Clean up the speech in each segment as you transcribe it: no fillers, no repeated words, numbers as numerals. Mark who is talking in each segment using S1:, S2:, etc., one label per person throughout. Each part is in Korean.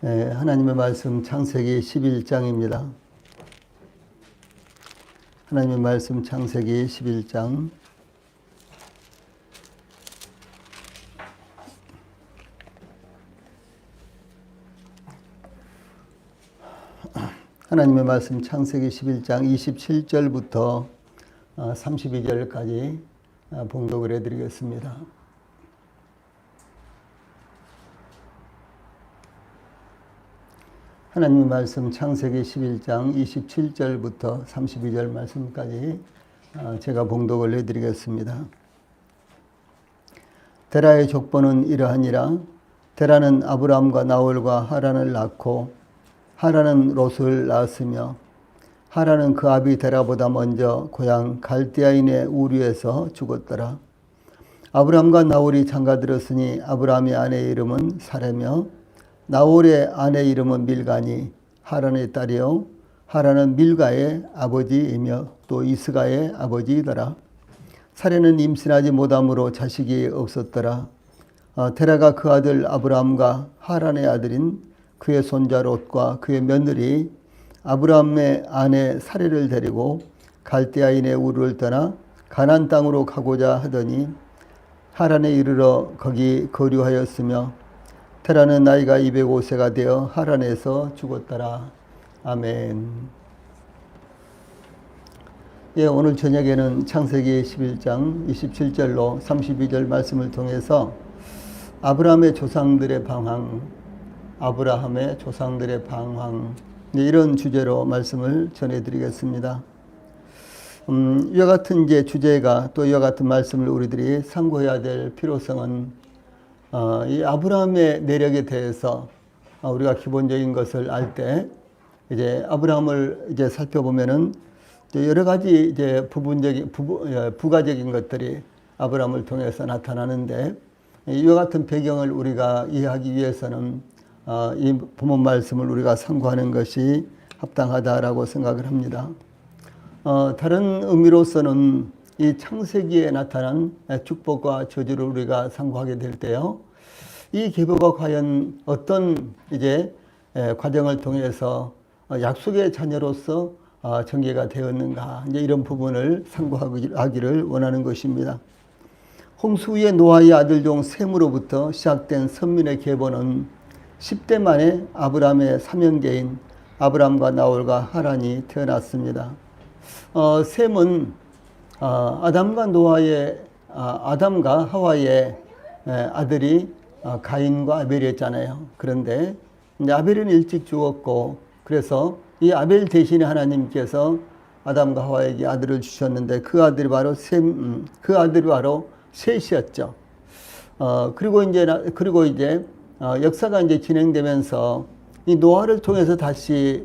S1: 하나님의 말씀 창세기 11장입니다. 하나님의 말씀 창세기 11장 하나님의 말씀 창세기 11장 27절부터 32절까지 봉독을 해드리겠습니다. 하나님의 말씀 창세기 11장 27절부터 32절 말씀까지 제가 봉독을 해드리겠습니다. 데라의 족보는 이러하니라. 데라는 아브람과 나홀과 하란을 낳고 하란은 롯을 낳았으며 하란은 그 아비 데라보다 먼저 고향 갈대아인의 우르에서 죽었더라. 아브람과 나홀이 장가들었으니 아브람의 아내의 이름은 사레며 나홀의 아내 이름은 밀가니 하란의 딸이요 하란은 밀가의 아버지이며 또 이스가의 아버지이더라. 사레는 임신하지 못함으로 자식이 없었더라. 데라가 그 아들 아브람과 하란의 아들인 그의 손자 롯과 그의 며느리 아브람의 아내 사레를 데리고 갈대아인의 우르를 떠나 가나안 땅으로 가고자 하더니 하란에 이르러 거기 거류하였으며 데라는 나이가 205세가 되어 하란에서 죽었더라. 아멘. 오늘 저녁에는 창세기 11장 27절로 32절 말씀을 통해서 아브라함의 조상들의 방황, 아브라함의 조상들의 방황, 이런 주제로 말씀을 전해드리겠습니다. 이와 같은 주제가 또 이와 같은 말씀을 우리들이 상고해야 될 필요성은 이 아브라함의 내력에 대해서 우리가 기본적인 것을 알 때 이제 아브라함을 살펴보면은 여러 가지 부가적인 것들이 아브라함을 통해서 나타나는데 이와 같은 배경을 우리가 이해하기 위해서는 이 본문 말씀을 우리가 상고하는 것이 합당하다라고 생각을 합니다. 다른 의미로서는 이 창세기에 나타난 축복과 저주를 우리가 상고하게 될 때요, 이 계보가 과연 어떤 과정을 통해서 약속의 자녀로서 전개가 되었는가, 이런 부분을 상고하기를 원하는 것입니다. 홍수 후에 노아의 아들 중 셈으로부터 시작된 선민의 계보는 10대 만에 아브람의 삼형제인 아브람과 나홀과 하란이 태어났습니다. 셈은 아담과 하와의 아들이 가인과 아벨이었잖아요. 그런데 아벨은 일찍 죽었고, 그래서 이 아벨 대신에 하나님께서 아담과 하와에게 아들을 주셨는데 그 아들이 바로 셋이었죠. 그리고 이제 역사가 진행되면서 이 노아를 통해서 다시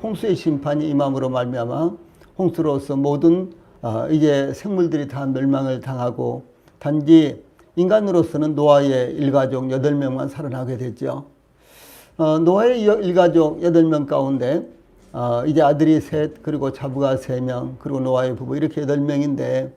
S1: 홍수의 심판이 임함으로 말미암아 홍수로서 모든 생물들이 다 멸망을 당하고 단지 인간으로서는 노아의 일가족 8명만 살아나게 됐죠. 노아의 일가족 8명 가운데 아들이 셋, 그리고 자부가 3명, 그리고 노아의 부부 이렇게 8명인데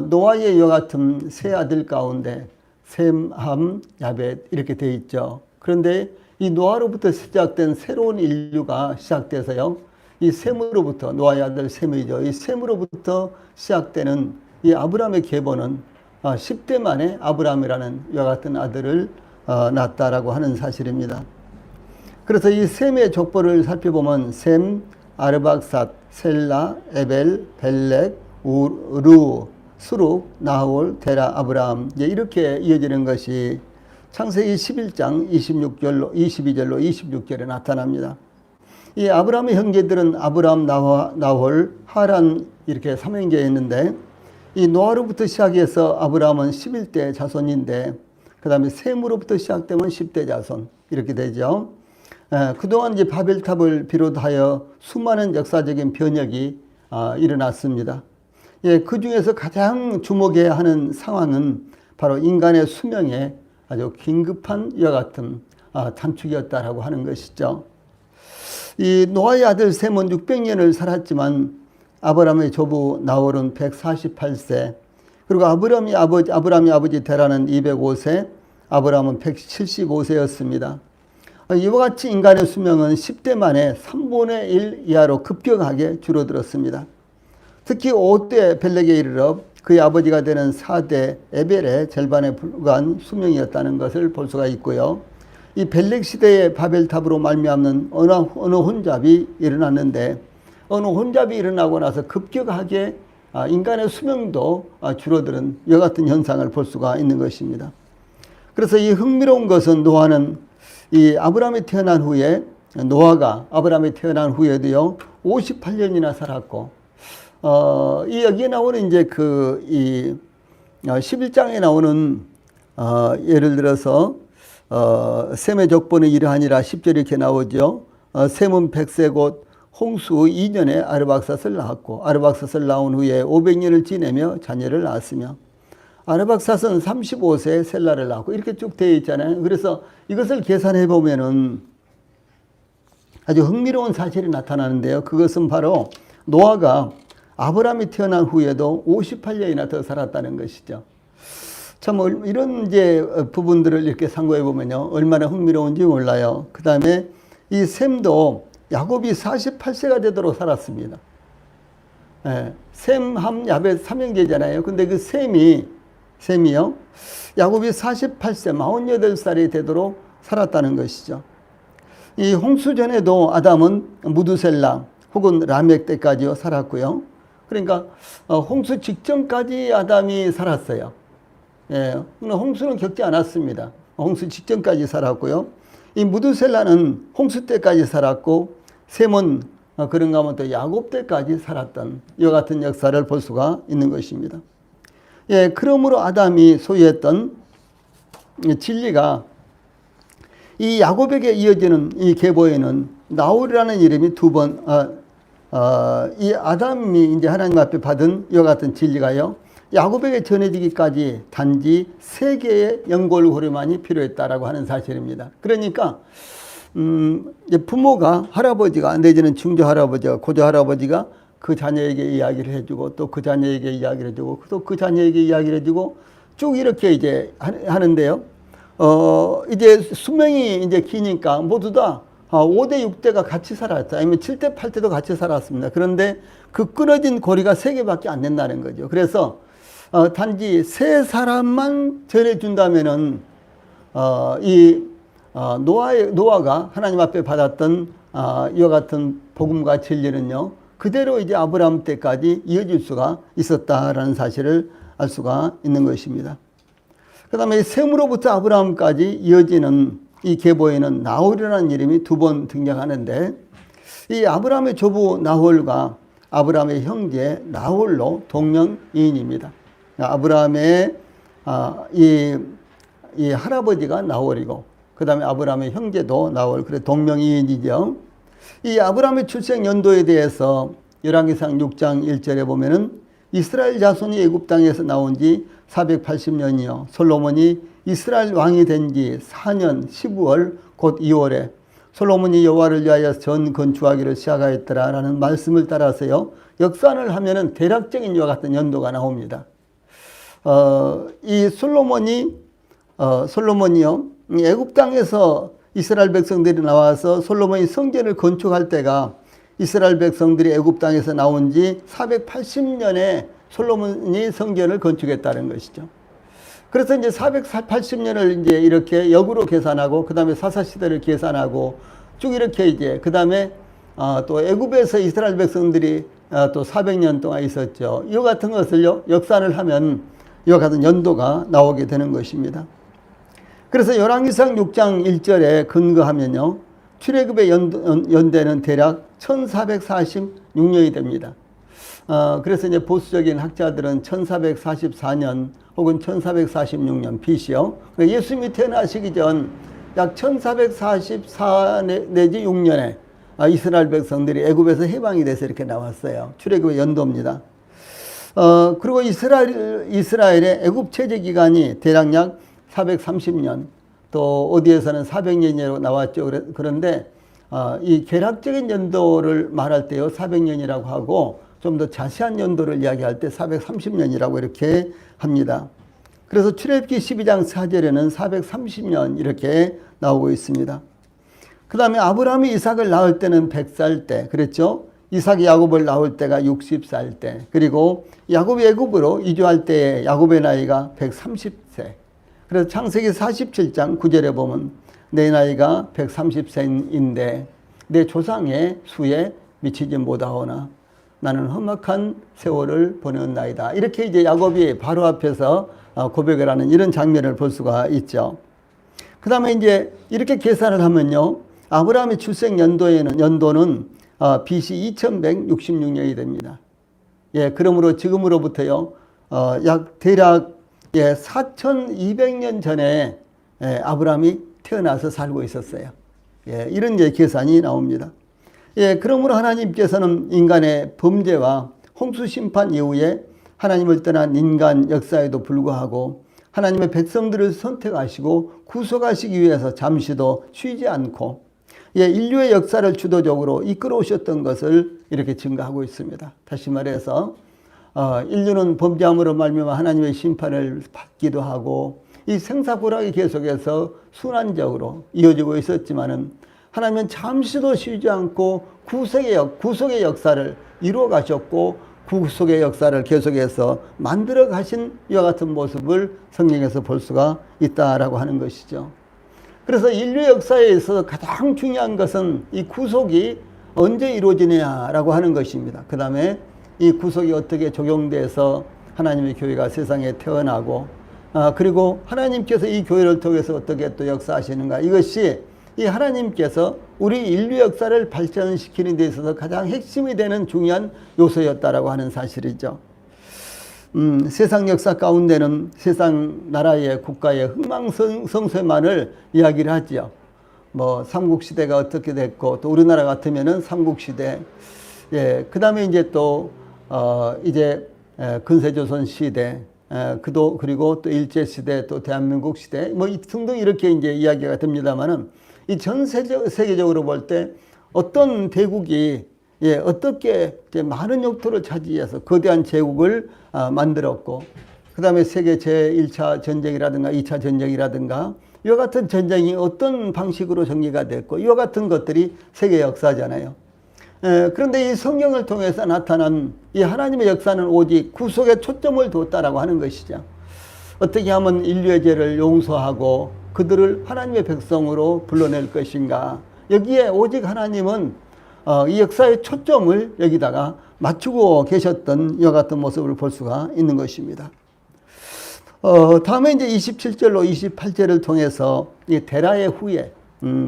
S1: 노아의 이와 같은 세 아들 가운데 셈, 함, 야벳 이렇게 돼 있죠. 그런데 이 노아로부터 시작된 새로운 인류가 시작돼서요, 이 셈으로부터, 노아의 아들 셈이죠. 이 셈으로부터 시작되는 이 아브라함의 계보는 10대 만에 아브라함이라는 이와 같은 아들을 낳았다라고 하는 사실입니다. 그래서 이 셈의 족보를 살펴보면 셈, 아르박삿, 셀라, 에벨, 벨렉, 우루, 수룩, 나홀, 데라, 아브라함 이렇게 이어지는 것이 창세기 11장 22절로 26절에 나타납니다. 이 아브라함의 형제들은 아브라함, 나홀, 하란 이렇게 삼형제였는데 이 노아로부터 시작해서 아브라함은 11대 자손인데 그 다음에 셈으로부터 시작되면 10대 자손 이렇게 되죠. 그동안 바벨탑을 비롯하여 수많은 역사적인 변혁이 일어났습니다. 그 중에서 가장 주목해야 하는 상황은 바로 인간의 수명에 아주 긴급한 이와 같은 단축이었다라고 하는 것이죠. 이 노아의 아들 셈은 600년을 살았지만 아브라함의 조부 나홀은 148세, 그리고 아브라함의 아버지 데라는 205세, 아브라함은 175세였습니다. 이와 같이 인간의 수명은 10대 만에 3분의 1 이하로 급격하게 줄어들었습니다. 특히 5대 벨렉에 이르러 그의 아버지가 되는 4대 에벨의 절반에 불과한 수명이었다는 것을 볼 수가 있고요. 이 벨렉 시대의 바벨탑으로 말미암는 어느 혼잡이 일어났는데 어느 혼잡이 일어나고 나서 급격하게 인간의 수명도 줄어드는 이와 같은 현상을 볼 수가 있는 것입니다. 그래서 이 흥미로운 것은 노아는 이 아브라함이 태어난 후에 노아가 아브라함이 태어난 후에도요 58년이나 살았고 이 여기에 나오는 이제 이 11장에 나오는 예를 들어서 셈의 족보는 이러하니라 10절 이렇게 나오죠. 셈은 100세 곧 홍수 2년에 아르박삿을 낳았고 아르박삿을 낳은 후에 500년을 지내며 자녀를 낳았으며 아르박삿은 35세에 셀라를 낳았고 이렇게 쭉 되어 있잖아요. 그래서 이것을 계산해 보면은 아주 흥미로운 사실이 나타나는데요. 그것은 바로 노아가 아브라함이 태어난 후에도 58년이나 더 살았다는 것이죠. 참 이런 이제 부분들을 이렇게 참고해 보면요 얼마나 흥미로운지 몰라요. 그 다음에 이 셈도 야곱이 48세가 되도록 살았습니다. 셈, 함, 야벳 삼형제잖아요. 근데 그 셈이요 야곱이 48세 48살이 되도록 살았다는 것이죠. 이 홍수 전에도 아담은 무두셀라 혹은 라멕 때까지 살았고요. 그러니까 홍수 직전까지 아담이 살았어요. 홍수는 겪지 않았습니다. 홍수 직전까지 살았고요. 이 무두셀라는 홍수 때까지 살았고 셈은 그런가 하면 또 야곱 때까지 살았던 이와 같은 역사를 볼 수가 있는 것입니다. 그러므로 아담이 소유했던 진리가 이 야곱에게 이어지는 이 계보에는 나홀이라는 이름이 두 번, 이 아담이 이제 하나님 앞에 받은 이와 같은 진리가요, 야곱에게 전해지기까지 단지 3개의 연골고리만이 필요했다라고 하는 사실입니다. 그러니까, 부모가, 할아버지가, 내지는 중조 할아버지가, 고조 할아버지가 그 자녀에게 이야기를 해주고, 또 그 자녀에게 이야기를 해주고, 또 그 자녀에게 이야기를 해주고, 쭉 이렇게 이제 하는데요. 이제 수명이 이제 기니까 모두 다 5대, 6대가 같이 살았죠. 아니면 7대, 8대도 같이 살았습니다. 그런데 그 끊어진 고리가 3개밖에 안 된다는 거죠. 그래서 단지 3사람만 전해준다면은 노아가 하나님 앞에 받았던 이와 같은 복음과 진리는요, 그대로 이제 아브라함 때까지 이어질 수가 있었다라는 사실을 알 수가 있는 것입니다. 그 다음에 셈으로부터 아브라함까지 이어지는 이 계보에는 나홀이라는 이름이 2번 등장하는데, 이 아브라함의 조부 나홀과 아브라함의 형제 나홀로 동명이인입니다. 아브라함의 이 할아버지가 나홀이고, 그 다음에 아브라함의 형제도 나홀, 그래 동명이인이죠. 이 아브라함의 출생 연도에 대해서 열왕기상 6장 1절에 보면은 이스라엘 자손이 애굽 땅에서 나온 지 480년이요. 솔로몬이 이스라엘 왕이 된 지 4년 12월 곧 2월에 솔로몬이 여호와를 위하여 전 건축하기를 시작하였더라라는 말씀을 따라서요, 역산을 하면은 대략적인 이와 같은 연도가 나옵니다. 이 솔로몬이요, 애굽 땅에서 이스라엘 백성들이 나와서 솔로몬이 성전을 건축할 때가 이스라엘 백성들이 애굽 땅에서 나온 지 480년에 솔로몬이 성전을 건축했다는 것이죠. 그래서 이제 480년을 이제 이렇게 역으로 계산하고, 그 다음에 사사시대를 계산하고, 쭉 이렇게 이제, 그 다음에 또 애굽에서 이스라엘 백성들이 또 400년 동안 있었죠. 이와 같은 것을요, 역산을 하면 이와 같은 연도가 나오게 되는 것입니다. 그래서 열왕기상 6장 1절에 근거하면요, 출애굽의 연대는 대략 1446년이 됩니다. 그래서 이제 보수적인 학자들은 1444년 혹은 1446년 BC요. 예수님이 태어나시기 전 약 1444 내지 6년에 이스라엘 백성들이 애굽에서 해방이 돼서 이렇게 나왔어요. 출애굽의 연도입니다. 그리고 이스라엘의 애굽 체제 기간이 대략 약 430년, 또 어디에서는 400년이라고 나왔죠. 그런데 이 계략적인 연도를 말할 때요 400년이라고 하고, 좀 더 자세한 연도를 이야기할 때 430년이라고 이렇게 합니다. 그래서 출애굽기 12장 4절에는 430년 이렇게 나오고 있습니다. 그 다음에 아브라함이 이삭을 낳을 때는 100살 때 그랬죠. 이삭이 야곱을 낳을 때가 60살 때, 그리고 야곱이 애굽으로 이주할 때에 야곱의 나이가 130세. 그래서 창세기 47장 9절에 보면 내 나이가 130세인데 내 조상의 수에 미치지 못하오나 나는 험악한 세월을 보내는 나이다. 이렇게 이제 야곱이 바로 앞에서 고백을 하는 이런 장면을 볼 수가 있죠. 그 다음에 이제 이렇게 계산을 하면요. 아브라함의 출생 연도는 BC 2166년이 됩니다. 예, 그러므로 지금으로부터요, 약 대략 4200년 전에 아브라함이 태어나서 살고 있었어요. 예, 이런 이제 계산이 나옵니다. 예, 그러므로 하나님께서는 인간의 범죄와 홍수 심판 이후에 하나님을 떠난 인간 역사에도 불구하고 하나님의 백성들을 선택하시고 구속하시기 위해서 잠시도 쉬지 않고 인류의 역사를 주도적으로 이끌어 오셨던 것을 이렇게 증거하고 있습니다. 다시 말해서 인류는 범죄함으로 말미암아 하나님의 심판을 받기도 하고 이 생사고락이 계속해서 순환적으로 이어지고 있었지만은 하나님은 잠시도 쉬지 않고 구속의 역사를 이루어 가셨고 구속의 역사를 계속해서 만들어 가신 이와 같은 모습을 성경에서 볼 수가 있다라고 하는 것이죠. 그래서 인류 역사에 있어서 가장 중요한 것은 이 구속이 언제 이루어지냐라고 하는 것입니다. 그 다음에 이 구속이 어떻게 적용돼서 하나님의 교회가 세상에 태어나고 그리고 하나님께서 이 교회를 통해서 어떻게 또 역사하시는가, 이것이 이 하나님께서 우리 인류 역사를 발전시키는 데 있어서 가장 핵심이 되는 중요한 요소였다라고 하는 사실이죠. 세상 역사 가운데는 세상 나라의 국가의 흥망성쇠만을 이야기를 하죠. 뭐 삼국시대가 어떻게 됐고 또 우리나라 같으면은 삼국시대, 예, 그 다음에 이제 또 이제 근세조선 시대, 그리고 또 일제시대, 또 대한민국 시대, 뭐 등등 이렇게 이제 이야기가 됩니다만은 이 전 세계적으로 볼 때 어떤 대국이 어떻게 이제 많은 영토를 차지해서 거대한 제국을 만들었고, 그 다음에 세계 제1차 전쟁이라든가 2차 전쟁이라든가 이와 같은 전쟁이 어떤 방식으로 전개가 됐고 이와 같은 것들이 세계 역사잖아요. 그런데 이 성경을 통해서 나타난 이 하나님의 역사는 오직 구속에 초점을 뒀다라고 하는 것이죠. 어떻게 하면 인류의 죄를 용서하고 그들을 하나님의 백성으로 불러낼 것인가. 여기에 오직 하나님은 이 역사의 초점을 여기다가 맞추고 계셨던 이와 같은 모습을 볼 수가 있는 것입니다. 다음에 이제 27절로 28절을 통해서 이 데라의 후예,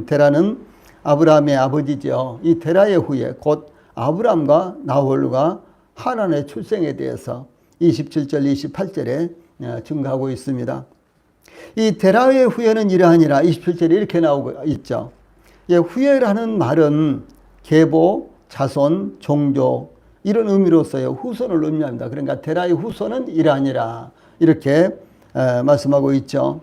S1: 데라는 아브라함의 아버지죠. 이 데라의 후예, 곧 아브라함과 나홀과 하란의 출생에 대해서 27절, 28절에 증거하고 있습니다. 이 데라의 후예는 이러하니라 27절에 이렇게 나오고 있죠. 후예라는 말은 계보, 자손, 종족 이런 의미로서의 후손을 의미합니다. 그러니까 데라의 후손은 이러하니라 이렇게 말씀하고 있죠.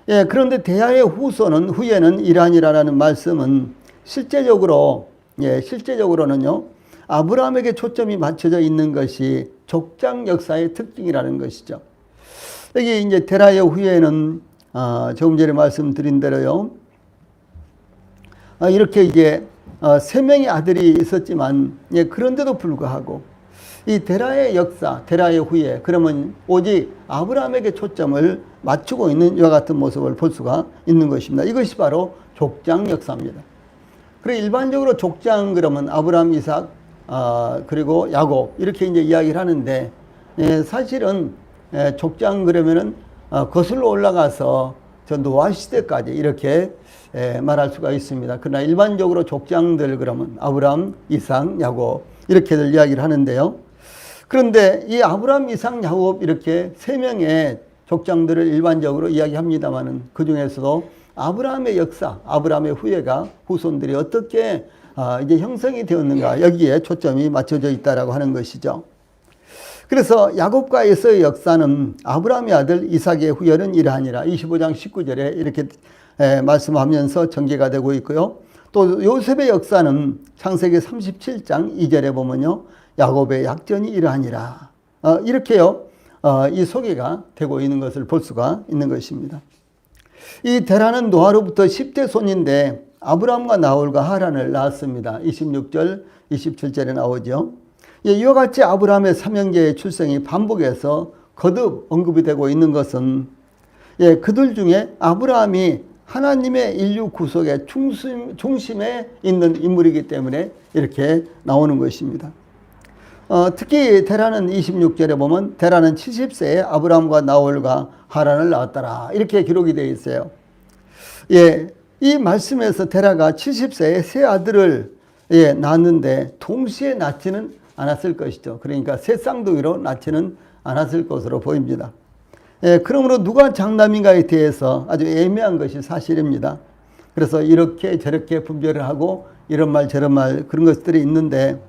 S1: 그런데 데라의 후예는 이러하니라라는 말씀은 실제적으로는요, 아브라함에게 초점이 맞춰져 있는 것이 족장 역사의 특징이라는 것이죠. 여기 이제 데라의 후예는 조금 전에 말씀드린 대로요, 이렇게 이제 3명의 아들이 있었지만 그런데도 불구하고 이 데라의 역사, 데라의 후예, 그러면 오직 아브라함에게 초점을 맞추고 있는 이와 같은 모습을 볼 수가 있는 것입니다. 이것이 바로 족장 역사입니다. 그리고 일반적으로 족장 그러면 아브라함, 이삭, 그리고 야곱 이렇게 이제 이야기를 하는데, 사실은 족장 그러면은 거슬러 올라가서 저 노아 시대까지 이렇게 말할 수가 있습니다. 그러나 일반적으로 족장들 그러면 아브라함, 이삭, 야곱 이렇게들 이야기를 하는데요. 그런데 이 아브라함, 이삭, 야곱 이렇게 3명의 족장들을 일반적으로 이야기합니다만은 그 중에서도 아브라함의 역사, 아브라함의 후예가 후손들이 어떻게 이제 형성이 되었는가, 여기에 초점이 맞춰져 있다라고 하는 것이죠. 그래서 야곱과 에서의 역사는 아브라함의 아들 이삭의 후예는 이러하니라 25장 19절에 이렇게 말씀하면서 전개가 되고 있고요. 또 요셉의 역사는 창세기 37장 2절에 보면요, 야곱의 약전이 이러하니라 이렇게요, 이 소개가 되고 있는 것을 볼 수가 있는 것입니다. 이 데라는 노아로부터 10대 손인데 아브라함과 나홀과 하란을 낳았습니다. 26절, 27절에 나오죠. 이와 같이 아브라함의 삼형제의 출생이 반복해서 거듭 언급이 되고 있는 것은 그들 중에 아브라함이 하나님의 인류 구속의 중심에 있는 인물이기 때문에 이렇게 나오는 것입니다. 특히 데라는 26절에 보면 데라는 70세에 아브라함과 나홀과 하란을 낳았더라 이렇게 기록이 되어 있어요. 이 말씀에서 데라가 70세에 세 아들을 낳았는데 동시에 낳지는 않았을 것이죠. 그러니까 세 쌍둥이로 낳지는 않았을 것으로 보입니다. 그러므로 누가 장남인가에 대해서 아주 애매한 것이 사실입니다. 그래서 이렇게 저렇게 분별을 하고 이런 말 저런 말 그런 것들이 있는데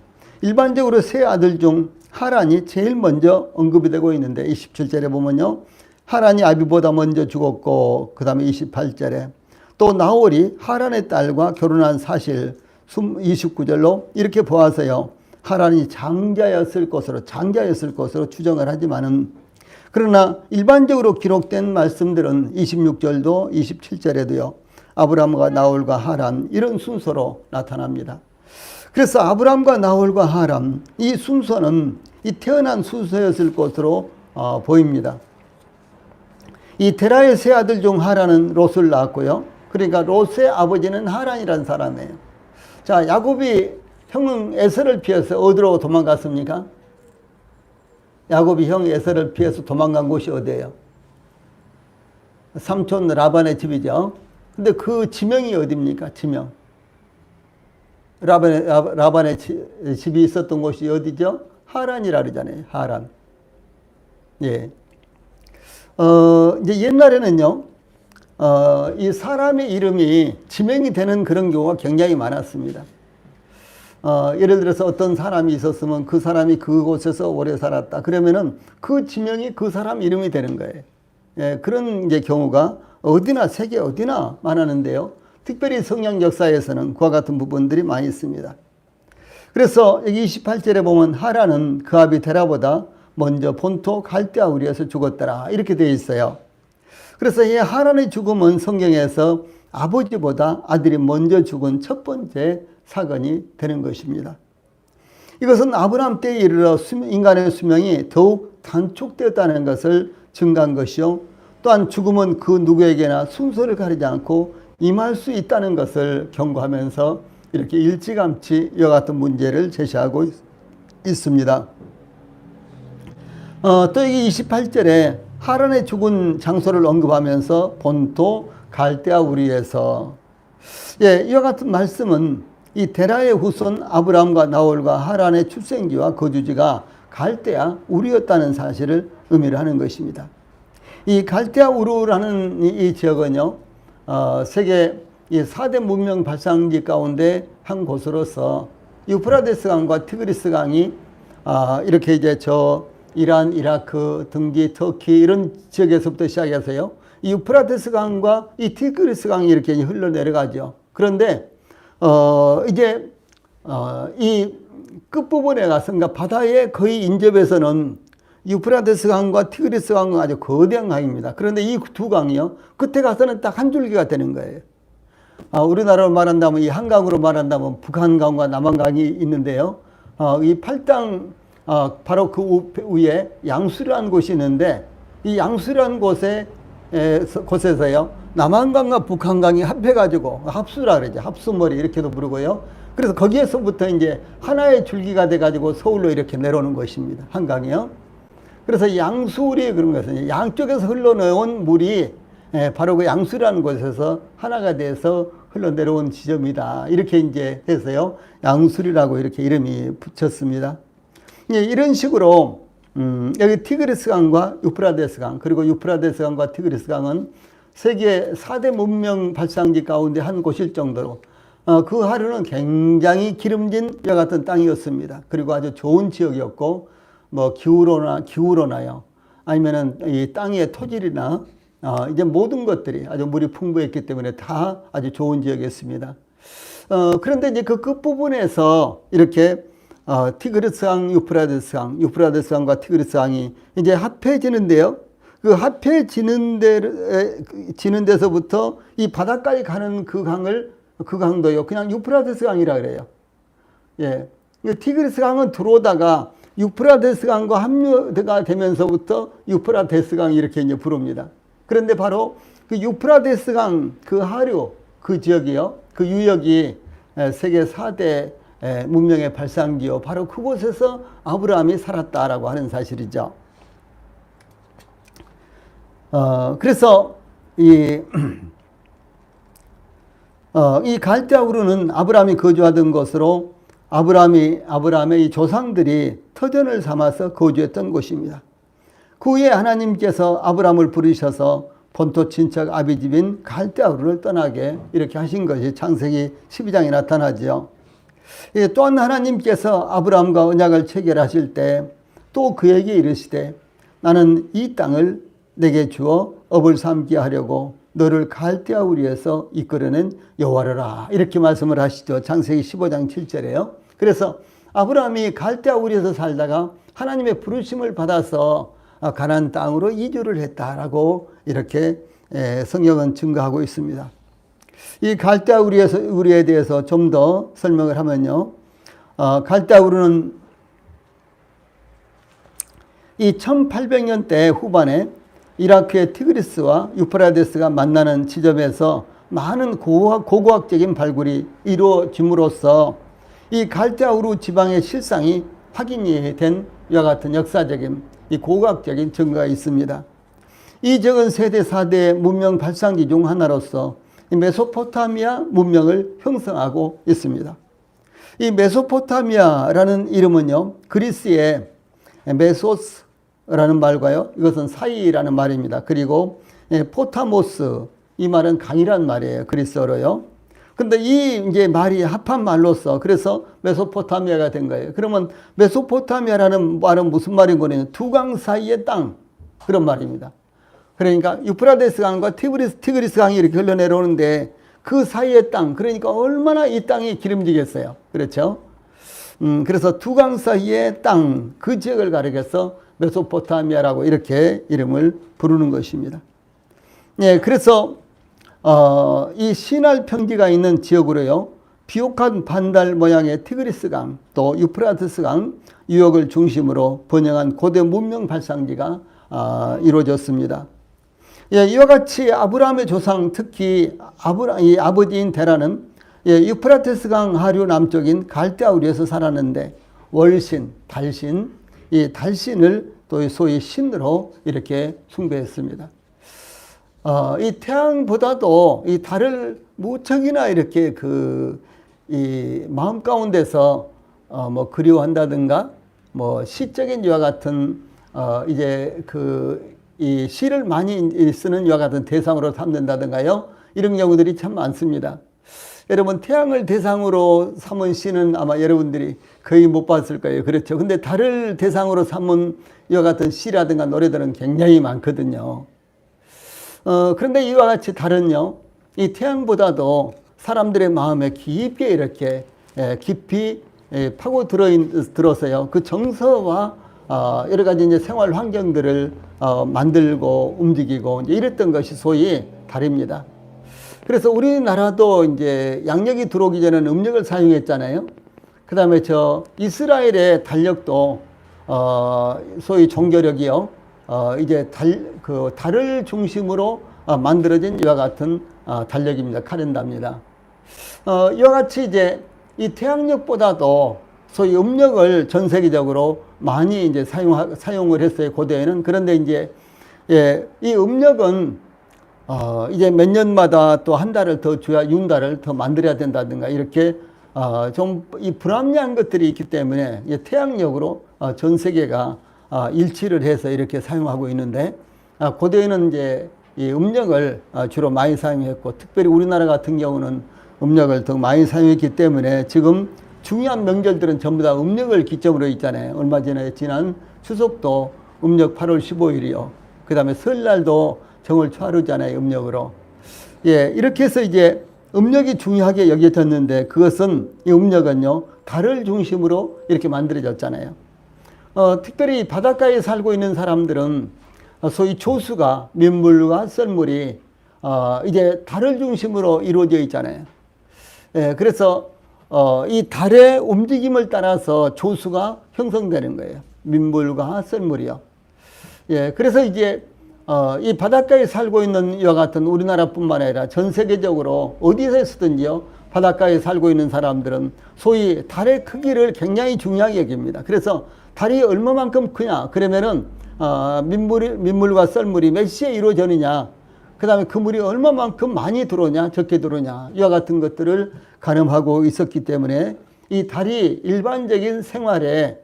S1: 일반적으로 세 아들 중 하란이 제일 먼저 언급이 되고 있는데 27절에 보면요. 하란이 아비보다 먼저 죽었고 그 다음에 28절에 또 나홀이 하란의 딸과 결혼한 사실 29절로 이렇게 보아서요. 하란이 장자였을 것으로 추정을 하지만은 그러나 일반적으로 기록된 말씀들은 26절도 27절에도요. 아브라함과 나홀과 하란 이런 순서로 나타납니다. 그래서 아브라함과 나홀과 하란 이 순서는 이 태어난 순서였을 것으로 보입니다. 이 데라의 세 아들 중 하란은 롯을 낳았고요. 그러니까 롯의 아버지는 하란이라는 사람이에요. 자, 야곱이 형 에서를 피해서 어디로 도망갔습니까? 야곱이 형 에서를 피해서 도망간 곳이 어디예요? 삼촌 라반의 집이죠. 근데 그 지명이 어디입니까? 지명. 라반의 집이 있었던 곳이 어디죠? 하란이라 그러잖아요. 하란. 예. 이제 옛날에는요, 이 사람의 이름이 지명이 되는 그런 경우가 굉장히 많았습니다. 예를 들어서 어떤 사람이 있었으면 그 사람이 그곳에서 오래 살았다. 그러면은 그 지명이 그 사람 이름이 되는 거예요. 예, 그런 이제 경우가 어디나, 세계 어디나 많았는데요. 특별히 성경 역사에서는 그와 같은 부분들이 많이 있습니다. 그래서 여기 28절에 보면 하란은 그 아비 데라보다 먼저 본토 갈대아 우리에서 죽었더라. 이렇게 되어 있어요. 그래서 이 하란의 죽음은 성경에서 아버지보다 아들이 먼저 죽은 첫 번째 사건이 되는 것입니다. 이것은 아브라함 때에 이르러 인간의 수명이 더욱 단축되었다는 것을 증가한 것이요. 또한 죽음은 그 누구에게나 순서를 가리지 않고 임할 수 있다는 것을 경고하면서 이렇게 일찌감치 이와 같은 문제를 제시하고 있습니다. 또 여기 28절에 하란의 죽은 장소를 언급하면서 본토 갈대아 우리에서 이와 같은 말씀은 이 데라의 후손 아브라함과 나홀과 하란의 출생지와 거주지가 갈대아 우르였다는 사실을 의미를 하는 것입니다. 이 갈대아 우르라는 이 지역은요, 세계 4대 문명 발상지 가운데 한 곳으로서 유프라데스 강과 티그리스 강이 이렇게 이제 저 이란, 이라크, 등기, 터키 이런 지역에서부터 시작해서요. 이 유프라데스 강과 이 티그리스 강이 이렇게 흘러내려가죠. 그런데 이제 이 끝부분에 가서 그러니까 바다에 거의 인접해서는 유프라데스 강과 티그리스 강은 아주 거대한 강입니다. 그런데 이 두 강이요. 끝에 가서는 딱 한 줄기가 되는 거예요. 우리나라로 말한다면 이 한강으로 말한다면 북한강과 남한강이 있는데요. 이 팔당 바로 그 위에 양수라는 곳이 있는데 이 양수라는 곳에서요. 남한강과 북한강이 합해가지고 합수라 그러죠. 합수머리 이렇게도 부르고요. 그래서 거기에서부터 이제 하나의 줄기가 돼가지고 서울로 이렇게 내려오는 것입니다. 한강이요. 그래서 양수리 그런 것은 양쪽에서 흘러내온 물이 바로 그 양수라는 곳에서 하나가 돼서 흘러내려온 지점이다. 이렇게 이제 해서요. 양수리라고 이렇게 이름이 붙였습니다. 이런 식으로 여기 티그리스 강과 유프라데스 강 그리고 유프라데스 강과 티그리스 강은 세계 4대 문명 발상지 가운데 한 곳일 정도로 그 하루는 굉장히 기름진 이와 같은 땅이었습니다. 그리고 아주 좋은 지역이었고 뭐 기후로나요. 아니면은 이 땅의 토질이나 이제 모든 것들이 아주 물이 풍부했기 때문에 다 아주 좋은 지역이었습니다. 그런데 이제 그 끝부분에서 이렇게 티그리스강, 유프라데스강과 티그리스강이 이제 합해지는데요. 그 합해지는 데서부터 이 바닷가에 가는 그 강도요. 그냥 유프라데스 강이라 그래요. 예. 티그리스 강은 들어오다가 유프라데스 강과 합류가 되면서부터 유프라데스 강이 이렇게 이제 부릅니다. 그런데 바로 그 유프라데스 강 그 하류 그 지역이요. 그 유역이 세계 4대 문명의 발상지요. 바로 그곳에서 아브라함이 살았다라고 하는 사실이죠. 그래서 이 갈대아 우르는 아브라함이 거주하던 곳으로 아브라함의 이 조상들이 터전을 삼아서 거주했던 곳입니다. 그 후에 하나님께서 아브라함을 부르셔서 본토 친척 아비집인 갈대아 우르를 떠나게 이렇게 하신 것이 창세기 12장에 나타나죠. 또한 하나님께서 아브라함과 언약을 체결하실 때 또 그에게 이르시되 나는 이 땅을 내게 주어 업을 삼게 하려고 너를 갈대아 우리에서 이끌어낸 여호와라 이렇게 말씀을 하시죠. 창세기 15장 7절에요. 그래서 아브라함이 갈대아 우리에서 살다가 하나님의 부르심을 받아서 가나안 땅으로 이주를 했다라고 이렇게 성경은 증거하고 있습니다. 이 갈대아 우리에 대해서 좀 더 설명을 하면요. 갈대아 우리는 이 1800년대 후반에 이라크의 티그리스와 유프라데스가 만나는 지점에서 많은 고고학적인 발굴이 이루어짐으로써 이 갈대아 우르 지방의 실상이 확인이 된 이와 같은 역사적인 이 고고학적인 증거가 있습니다. 이 지역은 세대 4대 문명 발상지 중 하나로서 이 메소포타미아 문명을 형성하고 있습니다. 이 메소포타미아라는 이름은요, 그리스의 메소스라는 말과요, 이것은 사이라는 말입니다. 그리고 포타모스, 이 말은 강이란 말이에요. 그리스어로요. 근데 이 이제 말이 합한 말로서 그래서 메소포타미아가 된 거예요. 그러면 메소포타미아라는 말은 무슨 말인 거냐면 두 강 사이의 땅, 그런 말입니다. 그러니까 유프라데스 강과 티그리스 강이 이렇게 흘러내려오는데 그 사이의 땅, 그러니까 얼마나 이 땅이 기름지겠어요. 그렇죠? 그래서 두 강 사이의 땅, 그 지역을 가리켜서 메소포타미아라고 이렇게 이름을 부르는 것입니다. 예, 그래서 이 시날 평지가 있는 지역으로요, 비옥한 반달 모양의 티그리스 강, 또 유프라테스 강 유역을 중심으로 번영한 고대 문명 발상지가 이루어졌습니다. 예, 이와 같이 아브라함의 조상, 특히 이 아버지인 데라는 유프라테스 강 하류 남쪽인 갈대아 우리에서 살았는데 월신, 달신, 이 달신을 또 소위 신으로 이렇게 숭배했습니다. 이 태양보다도 이 달을 무척이나 이렇게 이 마음 가운데서 뭐 그리워한다든가 뭐 시적인 이와 같은 이제 이 시를 많이 쓰는 이와 같은 대상으로 삼는다든가요. 이런 경우들이 참 많습니다. 여러분, 태양을 대상으로 삼은 시는 아마 여러분들이 거의 못 봤을 거예요. 그렇죠. 근데 달을 대상으로 삼은 이와 같은 시라든가 노래들은 굉장히 많거든요. 그런데 이와 같이 달은요, 이 태양보다도 사람들의 마음에 깊게 이렇게 깊이 파고 들어서요, 그 정서와 여러 가지 이제 생활 환경들을 만들고 움직이고 이제 이랬던 것이 소위 달입니다. 그래서 우리나라도 이제 양력이 들어오기 전에는 음력을 사용했잖아요. 그 다음에 이스라엘의 달력도 소위 종교력이요, 이제 달을 중심으로 만들어진 이와 같은 달력입니다. 카렌다입니다. 이와 같이 이제 이 태양력보다도 소위 음력을 전 세계적으로 많이 이제 사용을 했어요. 고대에는. 그런데 이제 이 음력은 이제 몇 년마다 또 한 달을 더 줘야 윤달을 더 만들어야 된다든가 이렇게 좀 이 불합리한 것들이 있기 때문에 태양력으로 전 세계가 일치를 해서 이렇게 사용하고 있는데, 고대에는 이제 이 음력을 주로 많이 사용했고, 특별히 우리나라 같은 경우는 음력을 더 많이 사용했기 때문에 지금 중요한 명절들은 전부 다 음력을 기점으로 있잖아요. 얼마 전에 지난 추석도 음력 8월 15일이요. 그 다음에 설날도 정월 초하루잖아요. 음력으로. 예, 이렇게 해서 이제 음력이 중요하게 여겨졌는데 그것은 이 음력은요 달을 중심으로 이렇게 만들어졌잖아요. 특별히 바닷가에 살고 있는 사람들은 소위 조수가 민물과 썰물이 이제 달을 중심으로 이루어져 있잖아요. 예, 그래서 이 달의 움직임을 따라서 조수가 형성되는 거예요. 민물과 썰물이요. 예, 그래서 이제 이 바닷가에 살고 있는 이와 같은 우리나라뿐만 아니라 전 세계적으로 어디서든지요 바닷가에 살고 있는 사람들은 소위 달의 크기를 굉장히 중요하게 여깁니다. 그래서 달이 얼마만큼 크냐 그러면은 민물과 썰물이 몇 시에 이루어지느냐, 그 다음에 그 물이 얼마만큼 많이 들어오냐 적게 들어오냐 이와 같은 것들을 가늠하고 있었기 때문에 이 달이 일반적인 생활에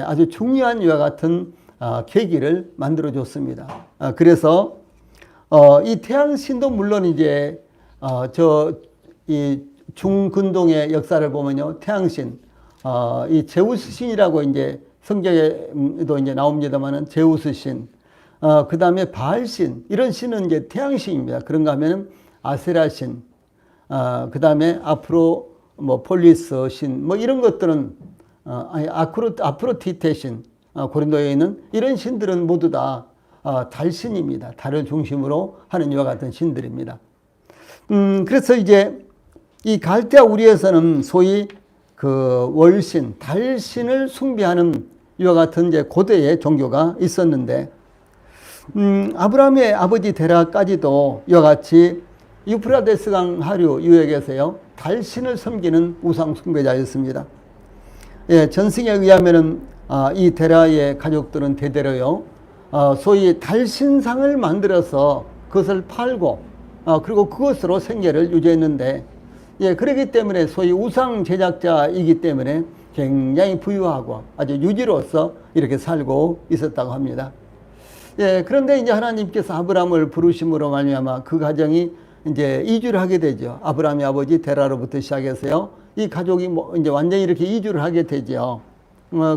S1: 아주 중요한 이와 같은 계기를 만들어 줬습니다. 그래서 이 태양신도 물론 이제 이 중근동의 역사를 보면요 태양신 이 제우스 신이라고 이제 성경에도 이제 나옵니다만은 제우스 신, 그 다음에 바알신 이런 신은 이제 태양신입니다. 그런가 하면은 아세라 신, 그 다음에 앞으로 뭐 폴리스 신, 뭐 이런 것들은 아프로디테 신, 고린도에 있는 이런 신들은 모두 다 달신입니다. 달을 중심으로 하는 이와 같은 신들입니다. 그래서 이제 이 갈대아 우리에서는 소위 그 월신, 달신을 숭배하는 이와 같은 이제 고대의 종교가 있었는데, 아브라함의 아버지 데라까지도 이와 같이 유프라데스강 하류 유역에서요 달신을 섬기는 우상 숭배자였습니다. 예, 전승에 의하면은 이 데라의 가족들은 대대로요 소위 달신상을 만들어서 그것을 팔고 그리고 그것으로 생계를 유지했는데, 예, 그렇기 때문에 소위 우상 제작자이기 때문에 굉장히 부유하고 아주 유지로서 이렇게 살고 있었다고 합니다. 예, 그런데 이제 하나님께서 아브라함을 부르심으로 말미암아 그 가정이 이제 이주를 하게 되죠. 아브라함의 아버지 데라로부터 시작해서요. 이 가족이 이제 완전히 이렇게 이주를 하게 되죠.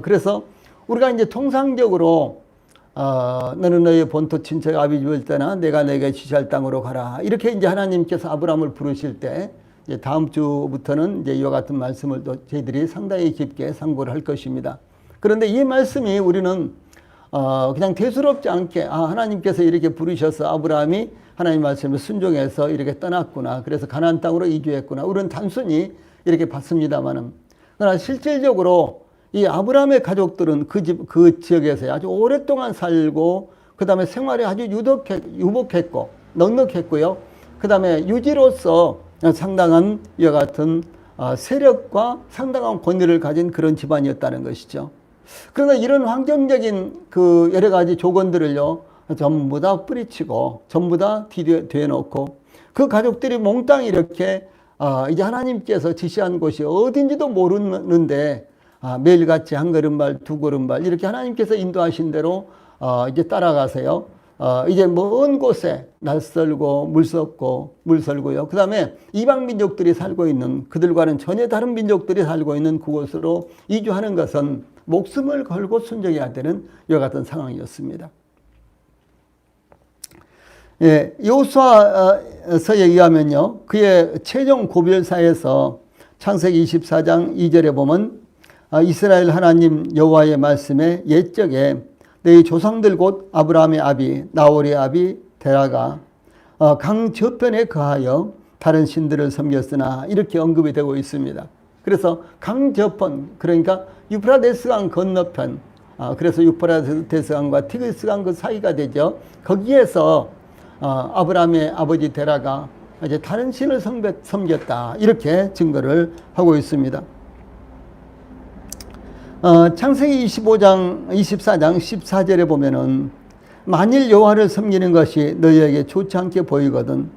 S1: 그래서 우리가 이제 통상적으로 너는 너의 본토 친척 아비집을 떠나 내가 내게 지시할 땅으로 가라. 이렇게 이제 하나님께서 아브라함을 부르실 때 이제 다음 주부터는 이제 이와 같은 말씀을 또 저희들이 상당히 깊게 상고를 할 것입니다. 그런데 이 말씀이 우리는 그냥 대수롭지 않게 하나님께서 이렇게 부르셔서 아브라함이 하나님 말씀을 순종해서 이렇게 떠났구나. 그래서 가나안 땅으로 이주했구나. 우리는 단순히 이렇게 봤습니다만은, 그러나 실질적으로 이 아브라함의 가족들은 그 지역에서 아주 오랫동안 살고, 그 다음에 생활이 아주 유복했고 넉넉했고요. 그 다음에 유지로서 상당한 이와 같은 세력과 상당한 권위를 가진 그런 집안이었다는 것이죠. 그러나 이런 환경적인 그 여러 가지 조건들을요 전부 다 뿌리치고 전부 다 뒤에 놓고 그 가족들이 몽땅 이렇게 이제 하나님께서 지시한 곳이 어딘지도 모르는데 매일같이 한 걸음발 두 걸음발 이렇게 하나님께서 인도하신 대로 이제 따라가세요. 이제 먼 곳에 낯설고 물설고요. 그 다음에 이방 민족들이 살고 있는, 그들과는 전혀 다른 민족들이 살고 있는 그곳으로 이주하는 것은 목숨을 걸고 순종해야 되는 이와 같은 상황이었습니다. 예, 여호수아서에 의하면요, 그의 최종 고별사에서 창세기 24장 2절에 보면 이스라엘 하나님 여호와의 말씀에 옛적에 너희 조상들 곧 아브라함의 아비 나홀의 아비 데라가 강 저편에 거하여 다른 신들을 섬겼으나 이렇게 언급이 되고 있습니다. 그래서 강 저편, 그러니까 유프라데스강 건너편, 그래서 유프라데스강과 티그리스강 그 사이가 되죠. 거기에서 아브라함의 아버지 데라가 이제 다른 신을 섬겼다 이렇게 증거를 하고 있습니다. 창세기 24장 14절에 보면은 만일 여호와를 섬기는 것이 너희에게 좋지 않게 보이거든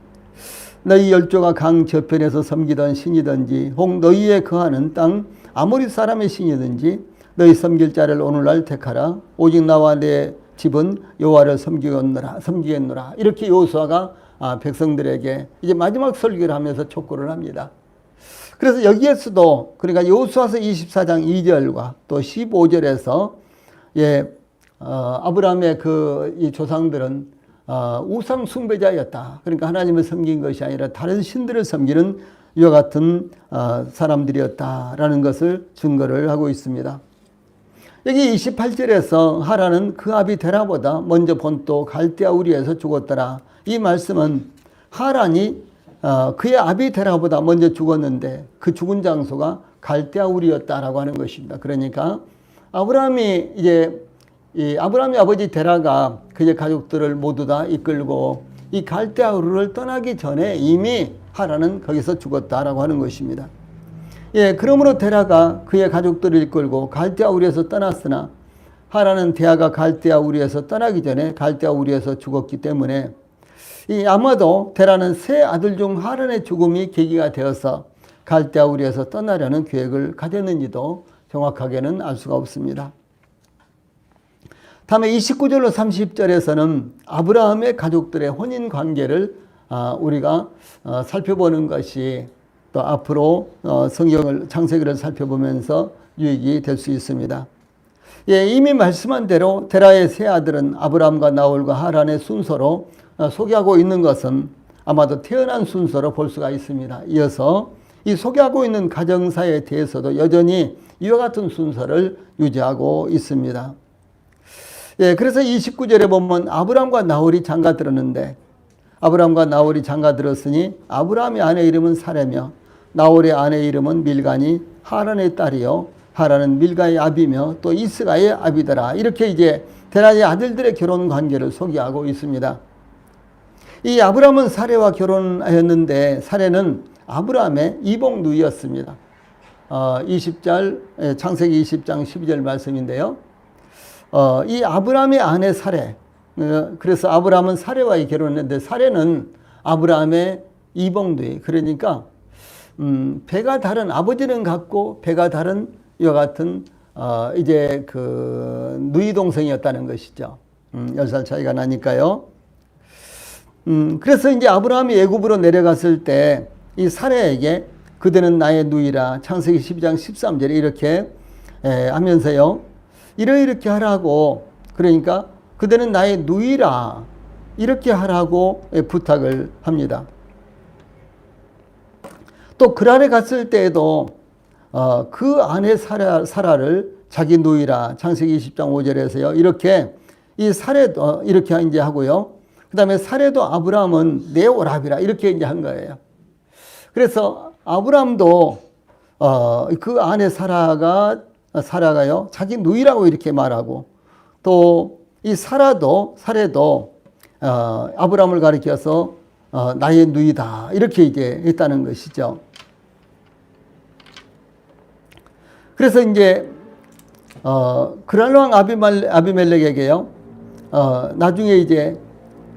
S1: 너희 열조가 강 저편에서 섬기던 신이든지 혹 너희에 거하는 땅 아모리 사람의 신이든지 너희 섬길 자를 오늘날 택하라. 오직 나와 내 집은 여호와를 섬기겠노라. 이렇게 여호수아가 백성들에게 이제 마지막 설교를 하면서 촉구를 합니다. 그래서 여기에서도 그러니까 여호수아서 24장 2절과 또 15절에서 아브라함의 이 조상들은 우상 숭배자였다. 그러니까 하나님을 섬긴 것이 아니라 다른 신들을 섬기는 이와 같은 사람들이었다라는 것을 증거를 하고 있습니다. 여기 28절에서 하란은 그 아비 데라보다 먼저 본토 갈대아 우리에서 죽었더라. 이 말씀은 하란이 그의 아비 데라보다 먼저 죽었는데 그 죽은 장소가 갈대아 우리였다라고 하는 것입니다. 그러니까 아브라함이 이 아브라함의 아버지 데라가 그의 가족들을 모두 다 이끌고 이 갈대아 우르를 떠나기 전에 이미 하란은 거기서 죽었다라고 하는 것입니다. 예, 그러므로 데라가 그의 가족들을 이끌고 갈대아 우리에서 떠났으나 하란은 데라가 갈대아 우리에서 떠나기 전에 갈대아 우리에서 죽었기 때문에 아마도 데라는 세 아들 중 하란의 죽음이 계기가 되어서 갈대아 우리에서 떠나려는 계획을 가졌는지도 정확하게는 알 수가 없습니다. 다음에 29절로 30절에서는 아브라함의 가족들의 혼인 관계를 우리가 살펴보는 것이 또 앞으로 성경을 창세기를 살펴보면서 유익이 될 수 있습니다. 예, 이미 말씀한 대로 데라의 세 아들은 아브라함과 나홀과 하란의 순서로 소개하고 있는 것은 아마도 태어난 순서로 볼 수가 있습니다. 이어서 이 소개하고 있는 가정사에 대해서도 여전히 이와 같은 순서를 유지하고 있습니다. 예, 그래서 29절에 보면 아브라함과 나홀이 장가들었는데 아브라함과 나홀이 장가들었으니 아브라함의 아내 이름은 사레며 나홀의 아내 이름은 밀가니 하란의 딸이요 하란은 밀가의 아비며 또 이스가의 아비더라. 이렇게 이제 데라의 아들들의 결혼 관계를 소개하고 있습니다. 이 아브라함은 사레와 결혼하였는데 사레는 아브라함의 이복 누이였습니다. 20절 창세기 20장 12절 말씀인데요. 이 아브라함의 아내 사레, 그래서 아브라함은 사레와 결혼했는데 사레는 아브라함의 이복 누이, 그러니까 배가 다른, 아버지는 같고 배가 다른 이와 같은 이제 그 누이 동생이었다는 것이죠. 10살 차이가 나니까요. 그래서 이제 아브라함이 애굽으로 내려갔을 때 이 사레에게 그대는 나의 누이라 창세기 12장 13절에 이렇게 하면서요. 이렇게 하라고, 그러니까 그대는 나의 누이라 이렇게 하라고 부탁을 합니다. 또 그랄에 갔을 때에도 그 아내 사라를 자기 누이라 창세기 20장 5절에서요. 이렇게 이 사레도 이렇게 이제 하고요. 그 다음에 사레도 아브라함은 내 오라비라 이렇게 이제 한 거예요. 그래서 아브라함도 그 아내 사라가요 자기 누이라고 이렇게 말하고 또 이 사레도 아브라함을 가리켜서 나의 누이다 이렇게 이제 했다는 것이죠. 그래서 이제 그랄 왕 아비멜렉에게요 나중에 이제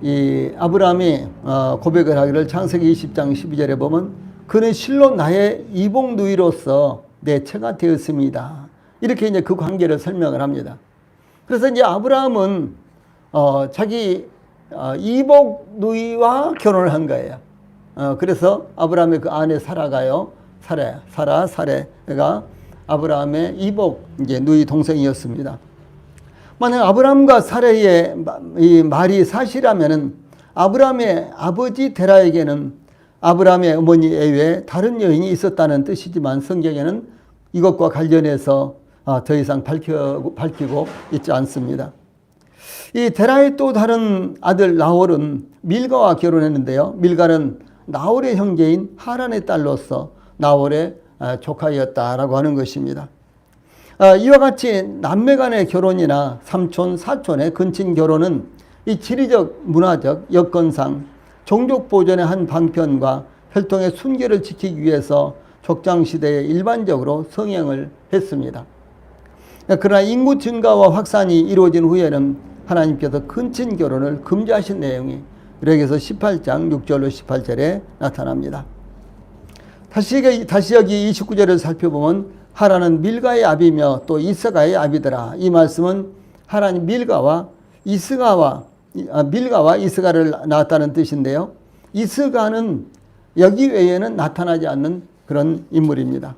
S1: 이 아브라함이 고백을 하기를 창세기 20장 12절에 보면 그는 실로 나의 이복 누이로서 내 처가 되었습니다. 이렇게 이제 그 관계를 설명을 합니다. 그래서 이제 아브라함은 자기 이복 누이와 결혼을 한 거예요. 그래서 아브라함의 그 아내 사라가요, 사레가 아브라함의 이복 이제 누이 동생이었습니다. 만약 아브라함과 사레의 이 말이 사실이라면은 아브라함의 아버지 데라에게는 아브라함의 어머니 외에 다른 여인이 있었다는 뜻이지만 성경에는 이것과 관련해서 더 이상 밝히고 있지 않습니다. 이 데라의 또 다른 아들 나홀은 밀가와 결혼했는데요. 밀가는 나홀의 형제인 하란의 딸로서 나홀의 조카였다라고 하는 것입니다. 이와 같이 남매 간의 결혼이나 삼촌, 사촌의 근친 결혼은 이 지리적, 문화적, 여건상 종족 보존의 한 방편과 혈통의 순결을 지키기 위해서 족장시대에 일반적으로 성행을 했습니다. 그러나 인구 증가와 확산이 이루어진 후에는 하나님께서 근친 결혼을 금지하신 내용이 레위기서 18장 6절로 18절에 나타납니다. 다시 여기 29절을 살펴보면 하란은 밀가의 아비며 또 이스가의 아비더라. 이 말씀은 하란이 밀가와 이스가를 낳았다는 뜻인데요. 이스가는 여기 외에는 나타나지 않는 그런 인물입니다.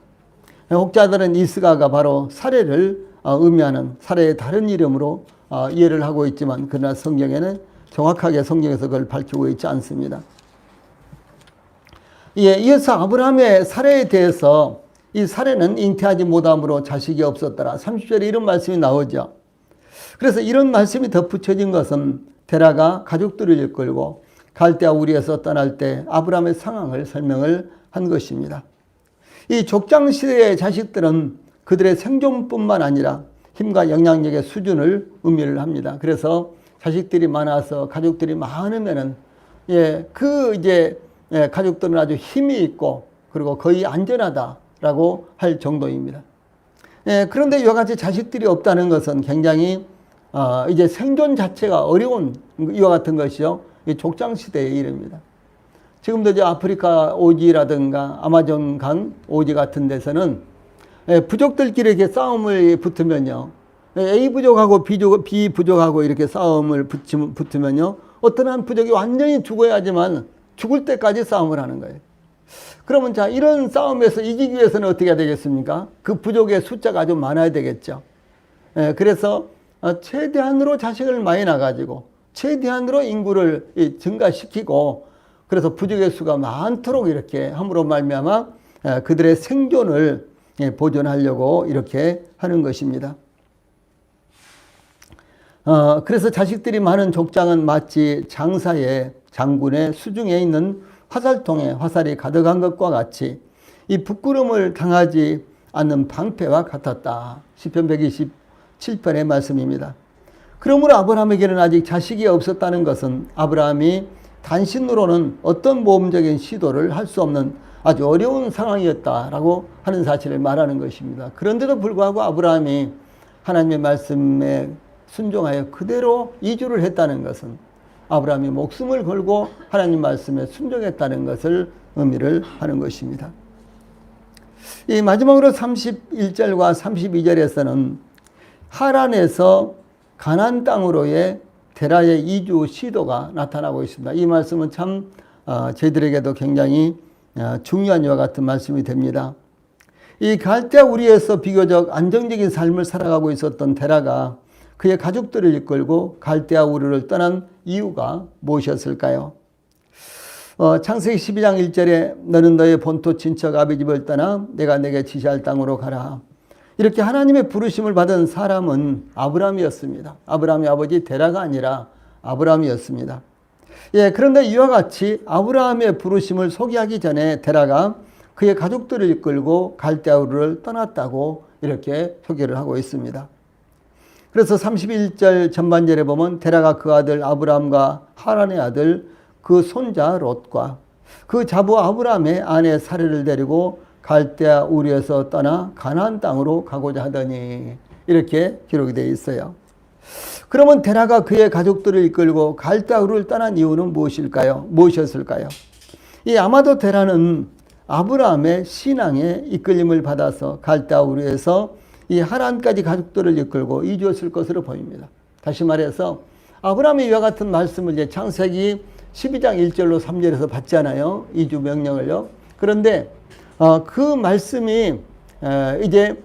S1: 혹자들은 이스가가 바로 사레를 의미하는 사레의 다른 이름으로 이해를 하고 있지만 그러나 성경에는 정확하게 성경에서 그걸 밝히고 있지 않습니다. 예, 이어서 아브라함의 사례에 대해서 이 사례는 잉태하지 못함으로 자식이 없었더라. 30절에 이런 말씀이 나오죠. 그래서 이런 말씀이 덧붙여진 것은 데라가 가족들을 이끌고 갈대아 우리에서 떠날 때 아브라함의 상황을 설명을 한 것입니다. 이 족장시대의 자식들은 그들의 생존뿐만 아니라 힘과 영향력의 수준을 의미를 합니다. 그래서 자식들이 많아서 가족들이 많으면은 가족들은 아주 힘이 있고 그리고 거의 안전하다라고 할 정도입니다. 그런데 이와 같이 자식들이 없다는 것은 굉장히 이제 생존 자체가 어려운 이와 같은 것이요. 족장 시대의 일입니다. 지금도 이제 아프리카 오지라든가 아마존 강 오지 같은 데서는 부족들끼리 이렇게 싸움을 붙으면요. A 부족하고 B 부족하고 이렇게 싸움을 붙으면요. 어떤 한 부족이 완전히 죽어야지만 죽을 때까지 싸움을 하는 거예요. 그러면 자, 이런 싸움에서 이기기 위해서는 어떻게 해야 되겠습니까? 그 부족의 숫자가 아주 많아야 되겠죠. 그래서 최대한으로 자식을 많이 낳아가지고 최대한으로 인구를 증가시키고 그래서 부족의 수가 많도록 이렇게 함으로 말미암아 그들의 생존을 보존하려고 이렇게 하는 것입니다. 그래서 자식들이 많은 족장은 마치 장사의 장군의 수중에 있는 화살통에 화살이 가득한 것과 같이 이 부끄러움을 당하지 않는 방패와 같았다. 시편 127편의 말씀입니다. 그러므로 아브라함에게는 아직 자식이 없었다는 것은 아브라함이 단신으로는 어떤 모험적인 시도를 할 수 없는 아주 어려운 상황이었다라고 하는 사실을 말하는 것입니다. 그런데도 불구하고 아브라함이 하나님의 말씀에 순종하여 그대로 이주를 했다는 것은 아브라함이 목숨을 걸고 하나님 말씀에 순종했다는 것을 의미를 하는 것입니다. 이 마지막으로 31절과 32절에서는 하란에서 가나안 땅으로의 데라의 이주 시도가 나타나고 있습니다. 이 말씀은 참 저희들에게도 굉장히 중요한 이와 같은 말씀이 됩니다. 이 갈대아 우리에서 비교적 안정적인 삶을 살아가고 있었던 데라가 그의 가족들을 이끌고 갈대아 우르를 떠난 이유가 무엇이었을까요? 창세기 12장 1절에 너는 너의 본토 친척 아비 집을 떠나 내가 내게 지시할 땅으로 가라. 이렇게 하나님의 부르심을 받은 사람은 아브라함이었습니다. 아브라함의 아버지 데라가 아니라 아브라함이었습니다. 그런데 이와 같이 아브라함의 부르심을 소개하기 전에 데라가 그의 가족들을 이끌고 갈대아 우르를 떠났다고 이렇게 소개를 하고 있습니다. 그래서 31절 전반절에 보면 데라가 그 아들 아브라함과 하란의 아들 그 손자 롯과 그 자부 아브라함의 아내 사례를 데리고 갈대아 우르에서 떠나 가나안 땅으로 가고자 하더니 이렇게 기록이 되어 있어요. 그러면 데라가 그의 가족들을 이끌고 갈대아 우르를 떠난 이유는 무엇이었을까요? 아마도 데라는 아브라함의 신앙에 이끌림을 받아서 갈대아 우르에서 이 하란까지 가족들을 이끌고 이주했을 것으로 보입니다. 다시 말해서 아브라함이 이와 같은 말씀을 이제 창세기 12장 1절로 3절에서 받잖아요. 이주 명령을요. 그런데 그 말씀이 이제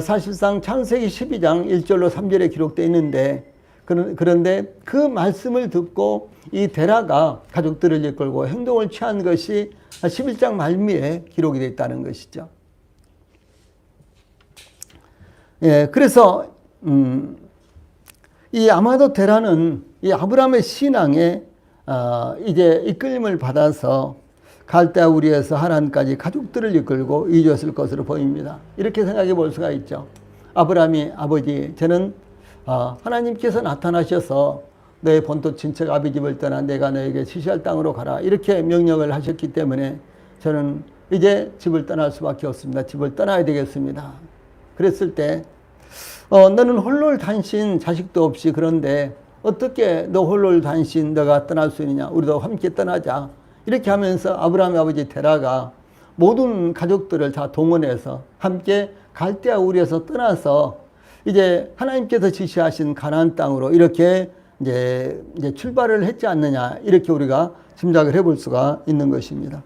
S1: 사실상 창세기 12장 1절로 3절에 기록되어 있는데 그런데 그 말씀을 듣고 이 데라가 가족들을 이끌고 행동을 취한 것이 11장 말미에 기록이 되어 있다는 것이죠. 그래서 이 아마도 데라는 이 아브라함의 신앙에 이제 이끌림을 받아서 갈대아 우리에서 하란까지 가족들을 이끌고 이주했을 것으로 보입니다. 이렇게 생각해 볼 수가 있죠. 아브라함이 아버지 저는 하나님께서 나타나셔서 너의 본토 친척 아비 집을 떠나 내가 너에게 지시할 땅으로 가라 이렇게 명령을 하셨기 때문에 저는 이제 집을 떠날 수밖에 없습니다. 집을 떠나야 되겠습니다. 그랬을 때 너는 홀로 단신 자식도 없이 그런데 어떻게 너 홀로 단신 너가 떠날 수 있느냐 우리도 함께 떠나자 이렇게 하면서 아브라함의 아버지 데라가 모든 가족들을 다 동원해서 함께 갈대아 우르에서 떠나서 이제 하나님께서 지시하신 가나안 땅으로 이렇게 이제 출발을 했지 않느냐 이렇게 우리가 짐작을 해볼 수가 있는 것입니다.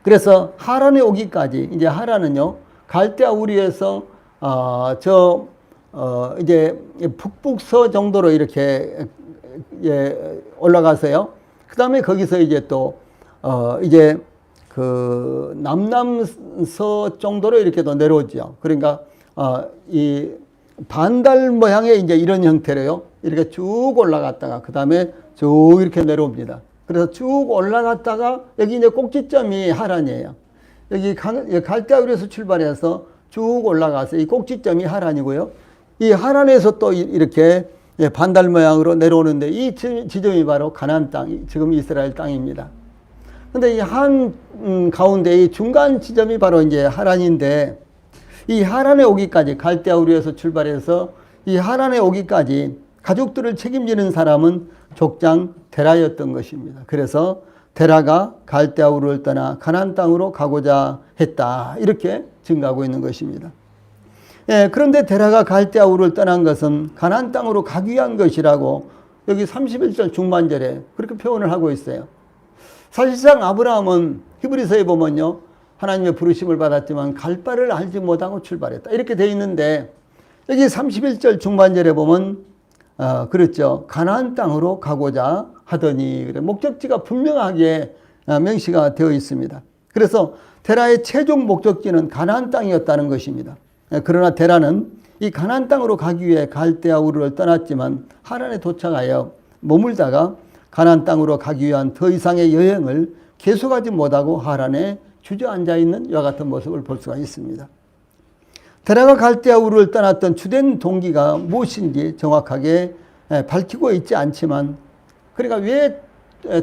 S1: 그래서 하란에 오기까지 이제 하란은요 갈대아 우르에서 이제 북북서 정도로 이렇게 올라가서요. 그 다음에 거기서 이제 또 이제 그 남남서 정도로 이렇게 또 내려오죠. 그러니까 이 반달 모양의 이제 이런 형태로요. 이렇게 쭉 올라갔다가 그 다음에 쭉 이렇게 내려옵니다. 그래서 쭉 올라갔다가 여기 이제 꼭지점이 하란이에요. 여기 갈대아우르에서 출발해서 쭉 올라가서 이 꼭지점이 하란이고요. 이 하란에서 또 이렇게 반달 모양으로 내려오는데 이 지점이 바로 가나안 땅, 지금 이스라엘 땅입니다. 근데 이 한 가운데 이 중간 지점이 바로 이제 하란인데 이 하란에 오기까지 갈대아우르에서 출발해서 이 하란에 오기까지 가족들을 책임지는 사람은 족장 데라였던 것입니다. 그래서 데라가 갈대아우르를 떠나 가나안 땅으로 가고자 했다. 이렇게 증가하고 있는 것입니다. 예, 그런데 데라가 갈대아우르를 떠난 것은 가나안 땅으로 가기 위한 것이라고 여기 31절 중반절에 그렇게 표현을 하고 있어요. 사실상 아브라함은 히브리서에 보면요. 하나님의 부르심을 받았지만 갈 바를 알지 못하고 출발했다. 이렇게 되어 있는데 여기 31절 중반절에 보면 그렇죠. 가나안 땅으로 가고자 하더니 목적지가 분명하게 명시가 되어 있습니다. 그래서 데라의 최종 목적지는 가나안 땅이었다는 것입니다. 그러나 데라는 이 가나안 땅으로 가기 위해 갈대아우르를 떠났지만 하란에 도착하여 머물다가 가나안 땅으로 가기 위한 더 이상의 여행을 계속하지 못하고 하란에 주저앉아 있는 이와 같은 모습을 볼 수가 있습니다. 데라가 갈대아우르를 떠났던 주된 동기가 무엇인지 정확하게 밝히고 있지 않지만 그러니까 왜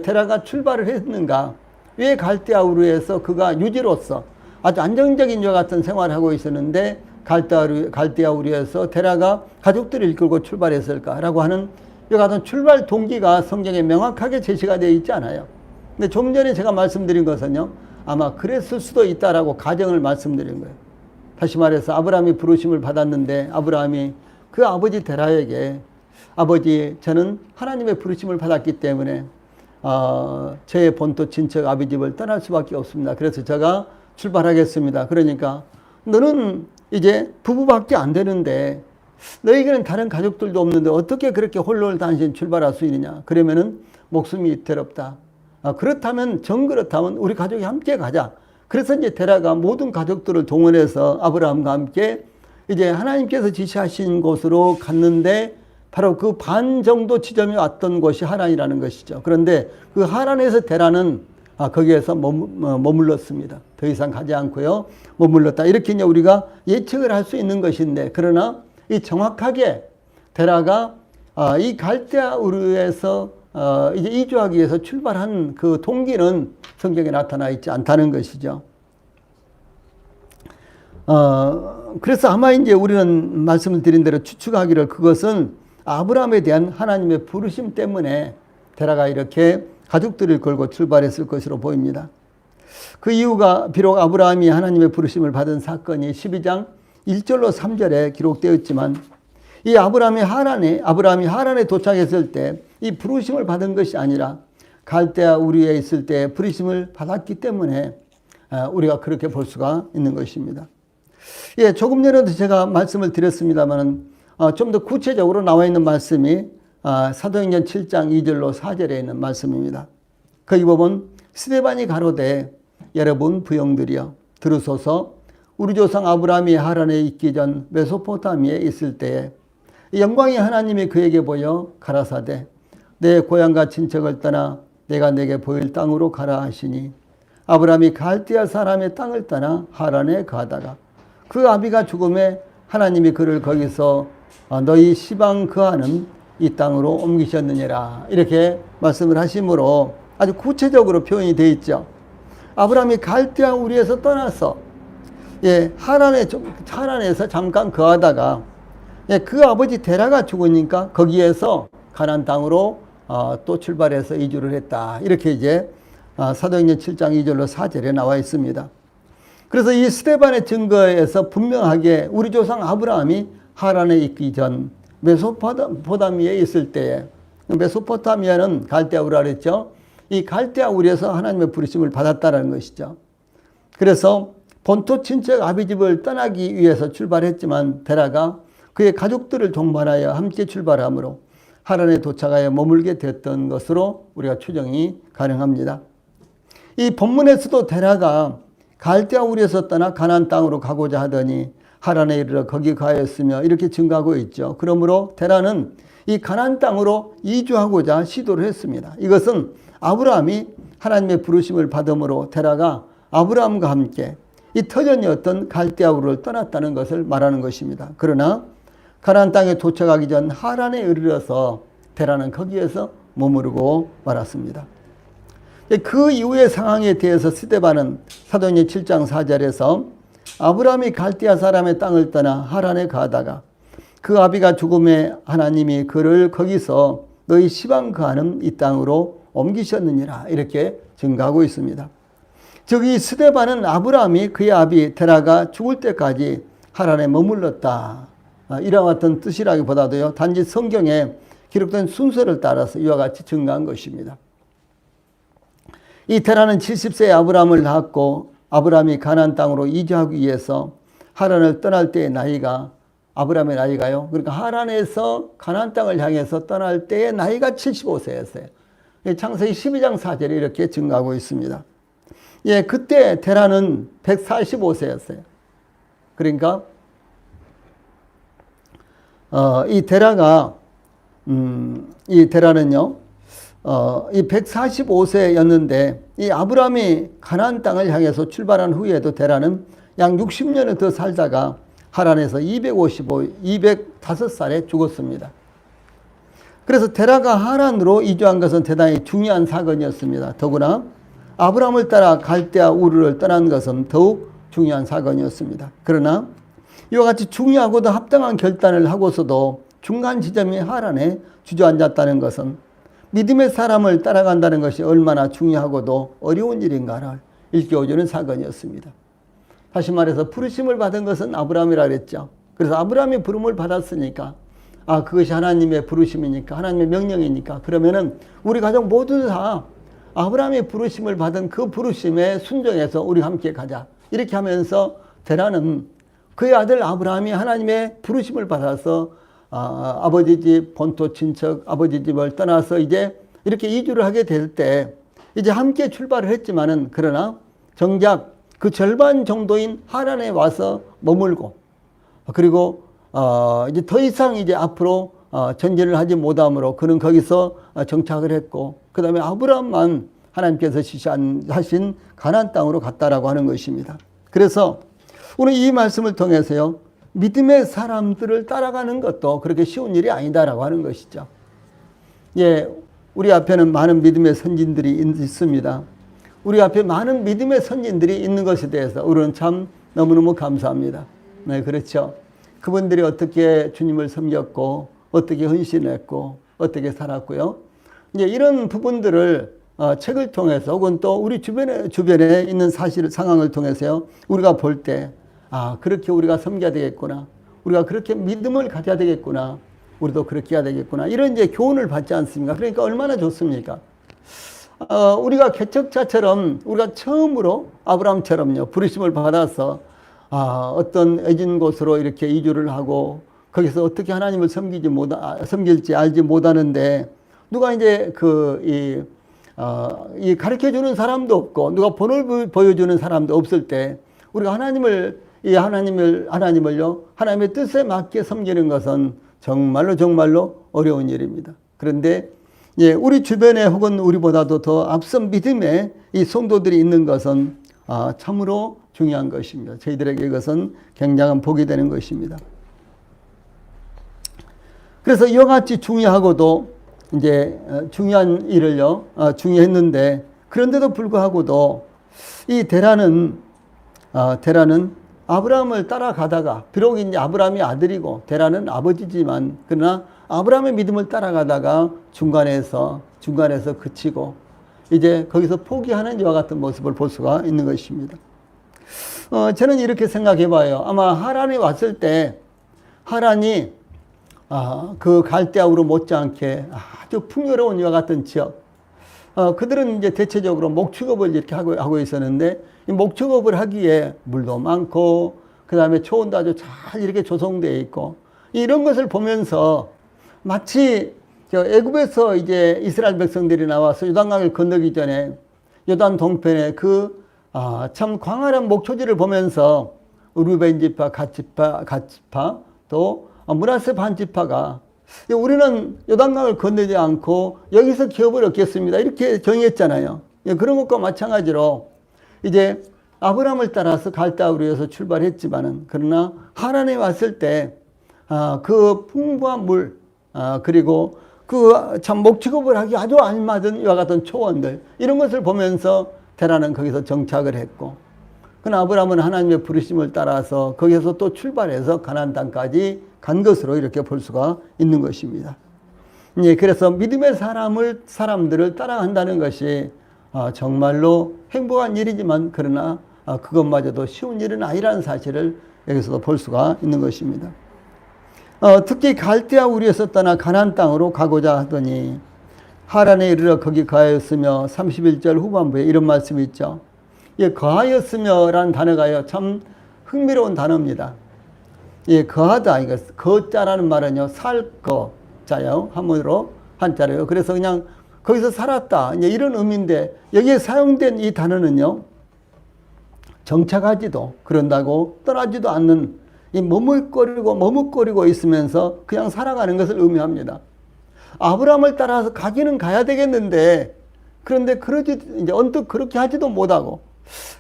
S1: 데라가 출발을 했는가, 왜 갈대아우르에서 그가 유지로서 아주 안정적인 이와 같은 생활을 하고 있었는데 갈대아우르에서 데라가 가족들을 이끌고 출발했을까라고 하는 이와 같은 출발 동기가 성경에 명확하게 제시가 되어 있지 않아요. 근데 좀 전에 제가 말씀드린 것은요, 아마 그랬을 수도 있다라고 가정을 말씀드린 거예요. 다시 말해서 아브라함이 부르심을 받았는데 아브라함이 그 아버지 데라에게 아버지, 저는 하나님의 부르심을 받았기 때문에 제 본토 친척 아비 집을 떠날 수밖에 없습니다. 그래서 제가 출발하겠습니다. 그러니까 너는 이제 부부밖에 안 되는데 너에게는 다른 가족들도 없는데 어떻게 그렇게 홀로 단신 출발할 수 있느냐. 그러면은 목숨이 더럽다. 그렇다면 정그렇다면 우리 가족이 함께 가자. 그래서 이제 데라가 모든 가족들을 동원해서 아브라함과 함께 이제 하나님께서 지시하신 곳으로 갔는데 바로 그 반 정도 지점이 왔던 곳이 하란이라는 것이죠. 그런데 그 하란에서 데라는 거기에서 머물렀습니다. 더 이상 가지 않고요. 머물렀다. 이렇게 이제 우리가 예측을 할 수 있는 것인데 그러나 이 정확하게 데라가 이 갈대아우르에서 이제 이주하기 위해서 출발한 그 동기는 성경에 나타나 있지 않다는 것이죠. 그래서 아마 이제 우리는 말씀을 드린 대로 추측하기를 그것은 아브라함에 대한 하나님의 부르심 때문에 데라가 이렇게 가족들을 걸고 출발했을 것으로 보입니다. 그 이유가 비록 아브라함이 하나님의 부르심을 받은 사건이 12장 1절로 3절에 기록되었지만 이 아브라함이 하란에 도착했을 때 이 부르심을 받은 것이 아니라 갈대아우르에 있을 때 부르심을 받았기 때문에 우리가 그렇게 볼 수가 있는 것입니다. 예, 조금 전에도 제가 말씀을 드렸습니다만 좀 더 구체적으로 나와 있는 말씀이 사도행전 7장 2절로 4절에 있는 말씀입니다. 거기 보면 스데반이 가로되 여러분 부형들이여 들으소서 우리 조상 아브라함이 하란에 있기 전 메소포타미아에 있을 때에 영광의 하나님이 그에게 보여 가라사대 내 고향과 친척을 떠나 내가 내게 보일 땅으로 가라 하시니 아브라함이 갈대아 사람의 땅을 떠나 하란에 가다가 그 아비가 죽음에 하나님이 그를 거기서 너희 시방 그하는 이 땅으로 옮기셨느니라 이렇게 말씀을 하심으로 아주 구체적으로 표현이 되어 있죠. 아브라함이 갈대아우르에서 떠나서 하란에서 잠깐 거하다가 그 아버지 데라가 죽으니까 거기에서 가나안 땅으로 또 출발해서 이주를 했다. 이렇게 이제 사도행전 7장 2절로 4절에 나와 있습니다. 그래서 이 스데반의 증거에서 분명하게 우리 조상 아브라함이 하란에 있기 전 메소포타미아에 있을 때에 메소포타미아는 갈대아우르라 그랬죠. 이 갈대아우르에서 하나님의 부르심을 받았다는 것이죠. 그래서 본토 친척 아비집을 떠나기 위해서 출발했지만 데라가 그의 가족들을 동반하여 함께 출발함으로 하란에 도착하여 머물게 되었던 것으로 우리가 추정이 가능합니다. 이 본문에서도 데라가 갈대아 우르에서 떠나 가나안 땅으로 가고자 하더니 하란에 이르러 거기 가였으며 이렇게 증가하고 있죠. 그러므로 데라는 이 가나안 땅으로 이주하고자 시도를 했습니다. 이것은 아브라함이 하나님의 부르심을 받음으로 데라가 아브라함과 함께 이 터전이었던 갈대아 우르를 떠났다는 것을 말하는 것입니다. 그러나 가나안 땅에 도착하기 전 하란에 이르러서 데라는 거기에서 머무르고 말았습니다. 그 이후의 상황에 대해서 스데반은 사도행전 7장 4절에서 아브라함이 갈대아 사람의 땅을 떠나 하란에 가다가 그 아비가 죽음에 하나님이 그를 거기서 너희 시방 거하는 이 땅으로 옮기셨느니라 이렇게 증가하고 있습니다. 즉 이 스데반은 아브라함이 그의 아비 데라가 죽을 때까지 하란에 머물렀다 이와 같은 뜻이라기보다도요 단지 성경에 기록된 순서를 따라서 이와 같이 증가한 것입니다. 이 데라는 70세에 아브라함을 낳았고 아브라함이 가나안 땅으로 이주하기 위해서 하란을 떠날 때의 나이가 아브라함의 나이가요. 그러니까 하란에서 가나안 땅을 향해서 떠날 때의 나이가 75세였어요. 창세기 12장 4절에 이렇게 증가하고 있습니다. 예, 그때 데라는 145세였어요. 그러니까 이 데라가 이 데라는요. 이 145세였는데 이 아브라함이 가나안 땅을 향해서 출발한 후에도 데라는 약 60년을 더 살다가 하란에서 205살에 죽었습니다. 그래서 데라가 하란으로 이주한 것은 대단히 중요한 사건이었습니다. 더구나 아브라함을 따라 갈대아 우르를 떠난 것은 더욱 중요한 사건이었습니다. 그러나 이와 같이 중요하고도 합당한 결단을 하고서도 중간 지점이 하란에 주저앉았다는 것은 믿음의 사람을 따라간다는 것이 얼마나 중요하고도 어려운 일인가를 일깨워주는 사건이었습니다. 다시 말해서 부르심을 받은 것은 아브라함이라 그랬죠. 그래서 아브라함이 부름을 받았으니까 그것이 하나님의 부르심이니까 하나님의 명령이니까 그러면은 우리 가족 모두 다 아브라함이 부르심을 받은 그 부르심에 순종해서 우리 함께 가자. 이렇게 하면서 데라는 그의 아들 아브라함이 하나님의 부르심을 받아서 아버지 집, 본토 친척, 아버지 집을 떠나서 이제 이렇게 이주를 하게 될 때 이제 함께 출발을 했지만은 그러나 정작 그 절반 정도인 하란에 와서 머물고 그리고 이제 더 이상 이제 앞으로 전진을 하지 못함으로 그는 거기서 정착을 했고 그 다음에 아브라함만 하나님께서 지시하신 가나안 땅으로 갔다라고 하는 것입니다. 그래서 오늘 이 말씀을 통해서요. 믿음의 사람들을 따라가는 것도 그렇게 쉬운 일이 아니다라고 하는 것이죠. 예, 우리 앞에는 많은 믿음의 선진들이 있습니다. 우리 앞에 많은 믿음의 선진들이 있는 것에 대해서 우리는 참 너무너무 감사합니다. 네, 그렇죠. 그분들이 어떻게 주님을 섬겼고, 어떻게 헌신했고, 어떻게 살았고요. 이제 이런 부분들을 책을 통해서 혹은 또 우리 주변에 있는 상황을 통해서요. 우리가 볼 때, 그렇게 우리가 섬겨야 되겠구나. 우리가 그렇게 믿음을 가져야 되겠구나. 우리도 그렇게 해야 되겠구나. 이런 이제 교훈을 받지 않습니까? 그러니까 얼마나 좋습니까? 우리가 개척자처럼 우리가 처음으로 아브라함처럼요. 부르심을 받아서 어떤 애진 곳으로 이렇게 이주를 하고 거기서 어떻게 하나님을 섬길지 알지 못하는데 누가 이제 이 가르쳐 주는 사람도 없고 누가 본을 보여주는 사람도 없을 때 우리가 하나님을요 하나님의 뜻에 맞게 섬기는 것은 정말로 어려운 일입니다. 그런데 예, 우리 주변에 혹은 우리보다도 더 앞선 믿음의 이 성도들이 있는 것은 참으로 중요한 것입니다. 저희들에게 이것은 굉장한 복이 되는 것입니다. 그래서 이와 같이 중요하고도 이제 중요한 일을요, 중요했는데 그런데도 불구하고도 이 데라는 아브라함을 따라가다가 비록 이제 아브라함이 아들이고 데라는 아버지지만 그러나 아브라함의 믿음을 따라가다가 중간에서 그치고 이제 거기서 포기하는 이와 같은 모습을 볼 수가 있는 것입니다. 저는 이렇게 생각해 봐요. 아마 하란에 왔을 때 하란이 그 갈대아우르 못지않게 아주 풍요로운 이와 같은 지역. 그들은 이제 대체적으로 목축업을 이렇게 하고 있었는데 이 목축업을 하기에 물도 많고 그 다음에 초원도 아주 잘 이렇게 조성되어 있고 이런 것을 보면서 마치 애굽에서 이제 이스라엘 백성들이 나와서 요단강을 건너기 전에 요단 동편에 참 광활한 목초지를 보면서 루벤 지파, 갓 지파, 또 므낫세 반 지파가 우리는 요단강을 건너지 않고 여기서 기업을 얻겠습니다. 이렇게 정의했잖아요. 그런 것과 마찬가지로 이제 아브라함을 따라서 갈대아우르에서 출발했지만은 그러나 하란에 왔을 때 그 풍부한 물 그리고 그 참 목축업을 하기 아주 알맞은 이와 같은 초원들 이런 것을 보면서 테라는 거기서 정착을 했고 그러나 아브라함은 하나님의 부르심을 따라서 거기서 또 출발해서 가나안 땅까지 간 것으로 이렇게 볼 수가 있는 것입니다. 예, 그래서 믿음의 사람들을 따라간다는 것이 정말로 행복한 일이지만 그러나 그것마저도 쉬운 일은 아니라는 사실을 여기서도 볼 수가 있는 것입니다. 특히 갈대아우르에서 떠나 가나안 땅으로 가고자 하더니 하란에 이르러 거기 거하였으며 31절 후반부에 이런 말씀이 있죠. 예, 거하였으며라는 단어가요 참 흥미로운 단어입니다. 예, 거하다 이거 거자라는 말은요 살거자요 한문으로 한자로요. 그래서 그냥 거기서 살았다 이제 이런 의미인데 여기에 사용된 이 단어는요 정착하지도 그런다고 떠나지도 않는 이 머뭇거리고 있으면서 그냥 살아가는 것을 의미합니다. 아브라함을 따라서 가기는 가야 되겠는데 그런데 이제 언뜻 그렇게 하지도 못하고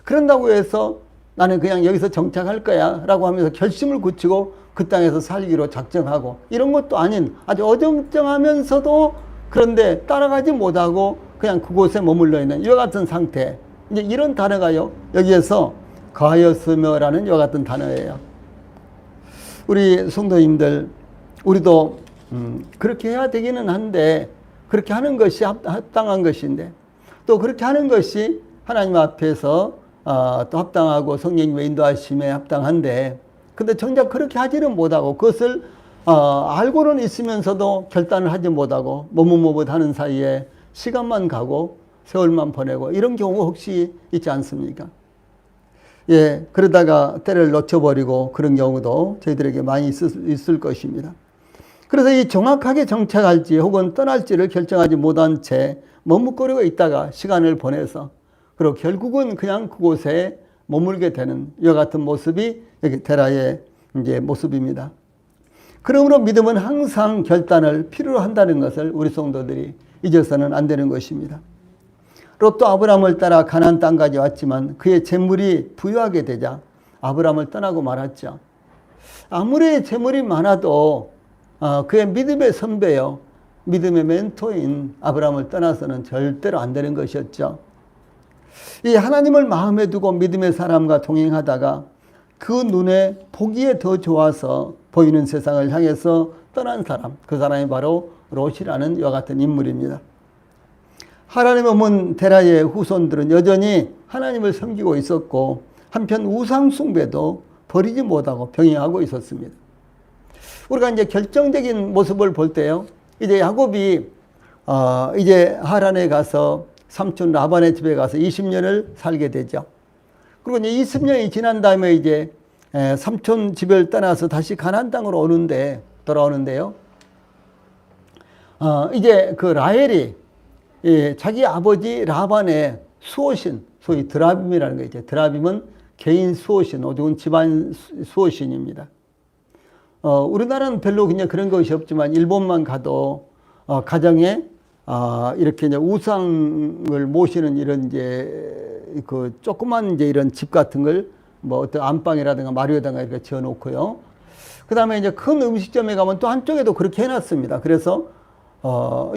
S1: 그런다고 해서 나는 그냥 여기서 정착할 거야 라고 하면서 결심을 굳히고 그 땅에서 살기로 작정하고 이런 것도 아닌 아주 어정쩡하면서도 그런데 따라가지 못하고 그냥 그곳에 머물러 있는 이와 같은 상태 이제 이런 단어가요 여기에서 거하였으며라는 이와 같은 단어예요. 우리 성도님들 우리도 그렇게 해야 되기는 한데 그렇게 하는 것이 합당한 것인데 또 그렇게 하는 것이 하나님 앞에서 또 합당하고 성령님의 인도하심에 합당한데 근데 정작 그렇게 하지는 못하고 그것을 알고는 있으면서도 결단을 하지 못하고 머뭇머뭇하는 사이에 시간만 가고 세월만 보내고 이런 경우가 혹시 있지 않습니까? 예, 그러다가 때를 놓쳐버리고 그런 경우도 저희들에게 많이 있을 것입니다. 그래서 이 정확하게 정착할지 혹은 떠날지를 결정하지 못한 채 머뭇거리고 있다가 시간을 보내서 그리고 결국은 그냥 그곳에 머물게 되는 이와 같은 모습이 여기 테라의 이제 모습입니다. 그러므로 믿음은 항상 결단을 필요로 한다는 것을 우리 성도들이 잊어서는 안 되는 것입니다. 롯도 아브라함을 따라 가나안 땅까지 왔지만 그의 재물이 부유하게 되자 아브라함을 떠나고 말았죠. 아무리 재물이 많아도 그의 믿음의 선배요, 믿음의 멘토인 아브라함을 떠나서는 절대로 안 되는 것이었죠. 이 하나님을 마음에 두고 믿음의 사람과 동행하다가 그 눈에 보기에 더 좋아서 보이는 세상을 향해서 떠난 사람, 그 사람이 바로 롯이라는 이와 같은 인물입니다. 하나님의 문 데라의 후손들은 여전히 하나님을 섬기고 있었고 한편 우상 숭배도 버리지 못하고 병행하고 있었습니다. 우리가 이제 결정적인 모습을 볼 때요. 이제 야곱이 이제 하란에 가서 삼촌 라반의 집에 가서 20년을 살게 되죠. 그리고 이제 20년이 지난 다음에 이제 삼촌 집을 떠나서 다시 가나안 땅으로 돌아오는데요. 이제 그 라헬이 자기 아버지 라반의 수호신, 소위 드라빔이라는 거 있죠. 드라빔은 개인 수호신, 오죽은 집안 수호신입니다. 우리나라는 별로 그냥 그런 것이 없지만 일본만 가도 가정에 이렇게 이제 우상을 모시는 이런 이제 그 조그만 이제 이런 집 같은 걸 뭐 어떤 안방이라든가 마루에다가 이렇게 지어놓고요. 그 다음에 이제 큰 음식점에 가면 또 한쪽에도 그렇게 해놨습니다. 그래서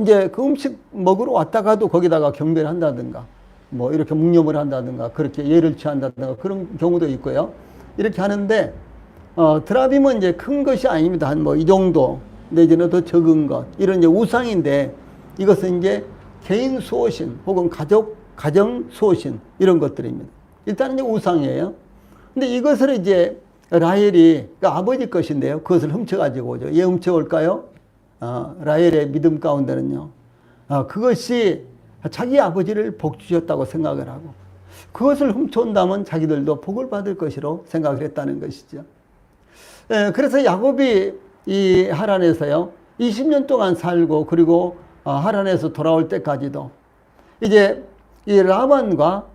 S1: 이제 그 음식 먹으러 왔다가도 거기다가 경배를 한다든가 뭐 이렇게 묵념을 한다든가 그렇게 예를 취한다든가 그런 경우도 있고요. 이렇게 하는데 드라빔은 이제 큰 것이 아닙니다. 한 뭐 이 정도 내지는 더 적은 것 이런 이제 우상인데 이것은 이제 개인 수호신 혹은 가정 수호신 이런 것들입니다. 일단은 이제 우상이에요. 근데 이것을 이제 라헬이 그러니까 아버지 것인데요. 그것을 훔쳐가지고 오죠. 왜 훔쳐올까요? 라헬의 믿음 가운데는요. 그것이 자기 아버지를 복 주셨다고 생각을 하고 그것을 훔쳐온다면 자기들도 복을 받을 것이로 생각을 했다는 것이죠. 그래서 야곱이 이 하란에서요 20년 동안 살고 그리고 하란에서 돌아올 때까지도 이제 이 라반과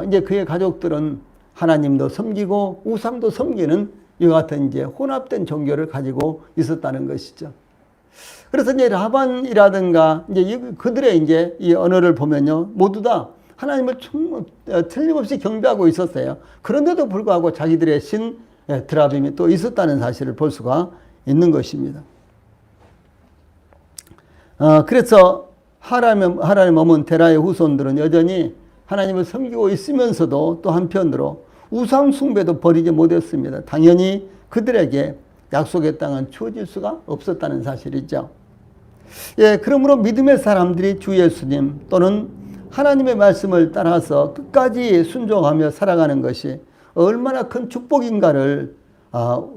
S1: 이제 그의 가족들은 하나님도 섬기고 우상도 섬기는 이와 같은 이제 혼합된 종교를 가지고 있었다는 것이죠. 그래서 이제 라반이라든가 이제 그들의 이제 이 언어를 보면요 모두 다 하나님을 틀림없이 경배하고 있었어요. 그런데도 불구하고 자기들의 신 드라빔이 또 있었다는 사실을 볼 수가 있는 것입니다. 그래서 하란에 머문 데라의 후손들은 여전히 하나님을 섬기고 있으면서도 또 한편으로 우상 숭배도 버리지 못했습니다. 당연히 그들에게 약속의 땅은 주어질 수가 없었다는 사실이죠. 예, 그러므로 믿음의 사람들이 주 예수님 또는 하나님의 말씀을 따라서 끝까지 순종하며 살아가는 것이 얼마나 큰 축복인가를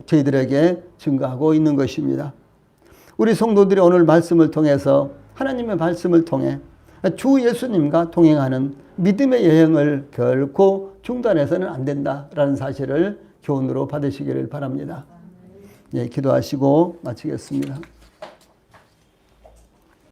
S1: 저희들에게 증거하고 있는 것입니다. 우리 성도들이 오늘 말씀을 통해서 하나님의 말씀을 통해 주 예수님과 동행하는 믿음의 여행을 결코 중단해서는 안 된다라는 사실을 교훈으로 받으시기를 바랍니다. 예, 기도하시고 마치겠습니다.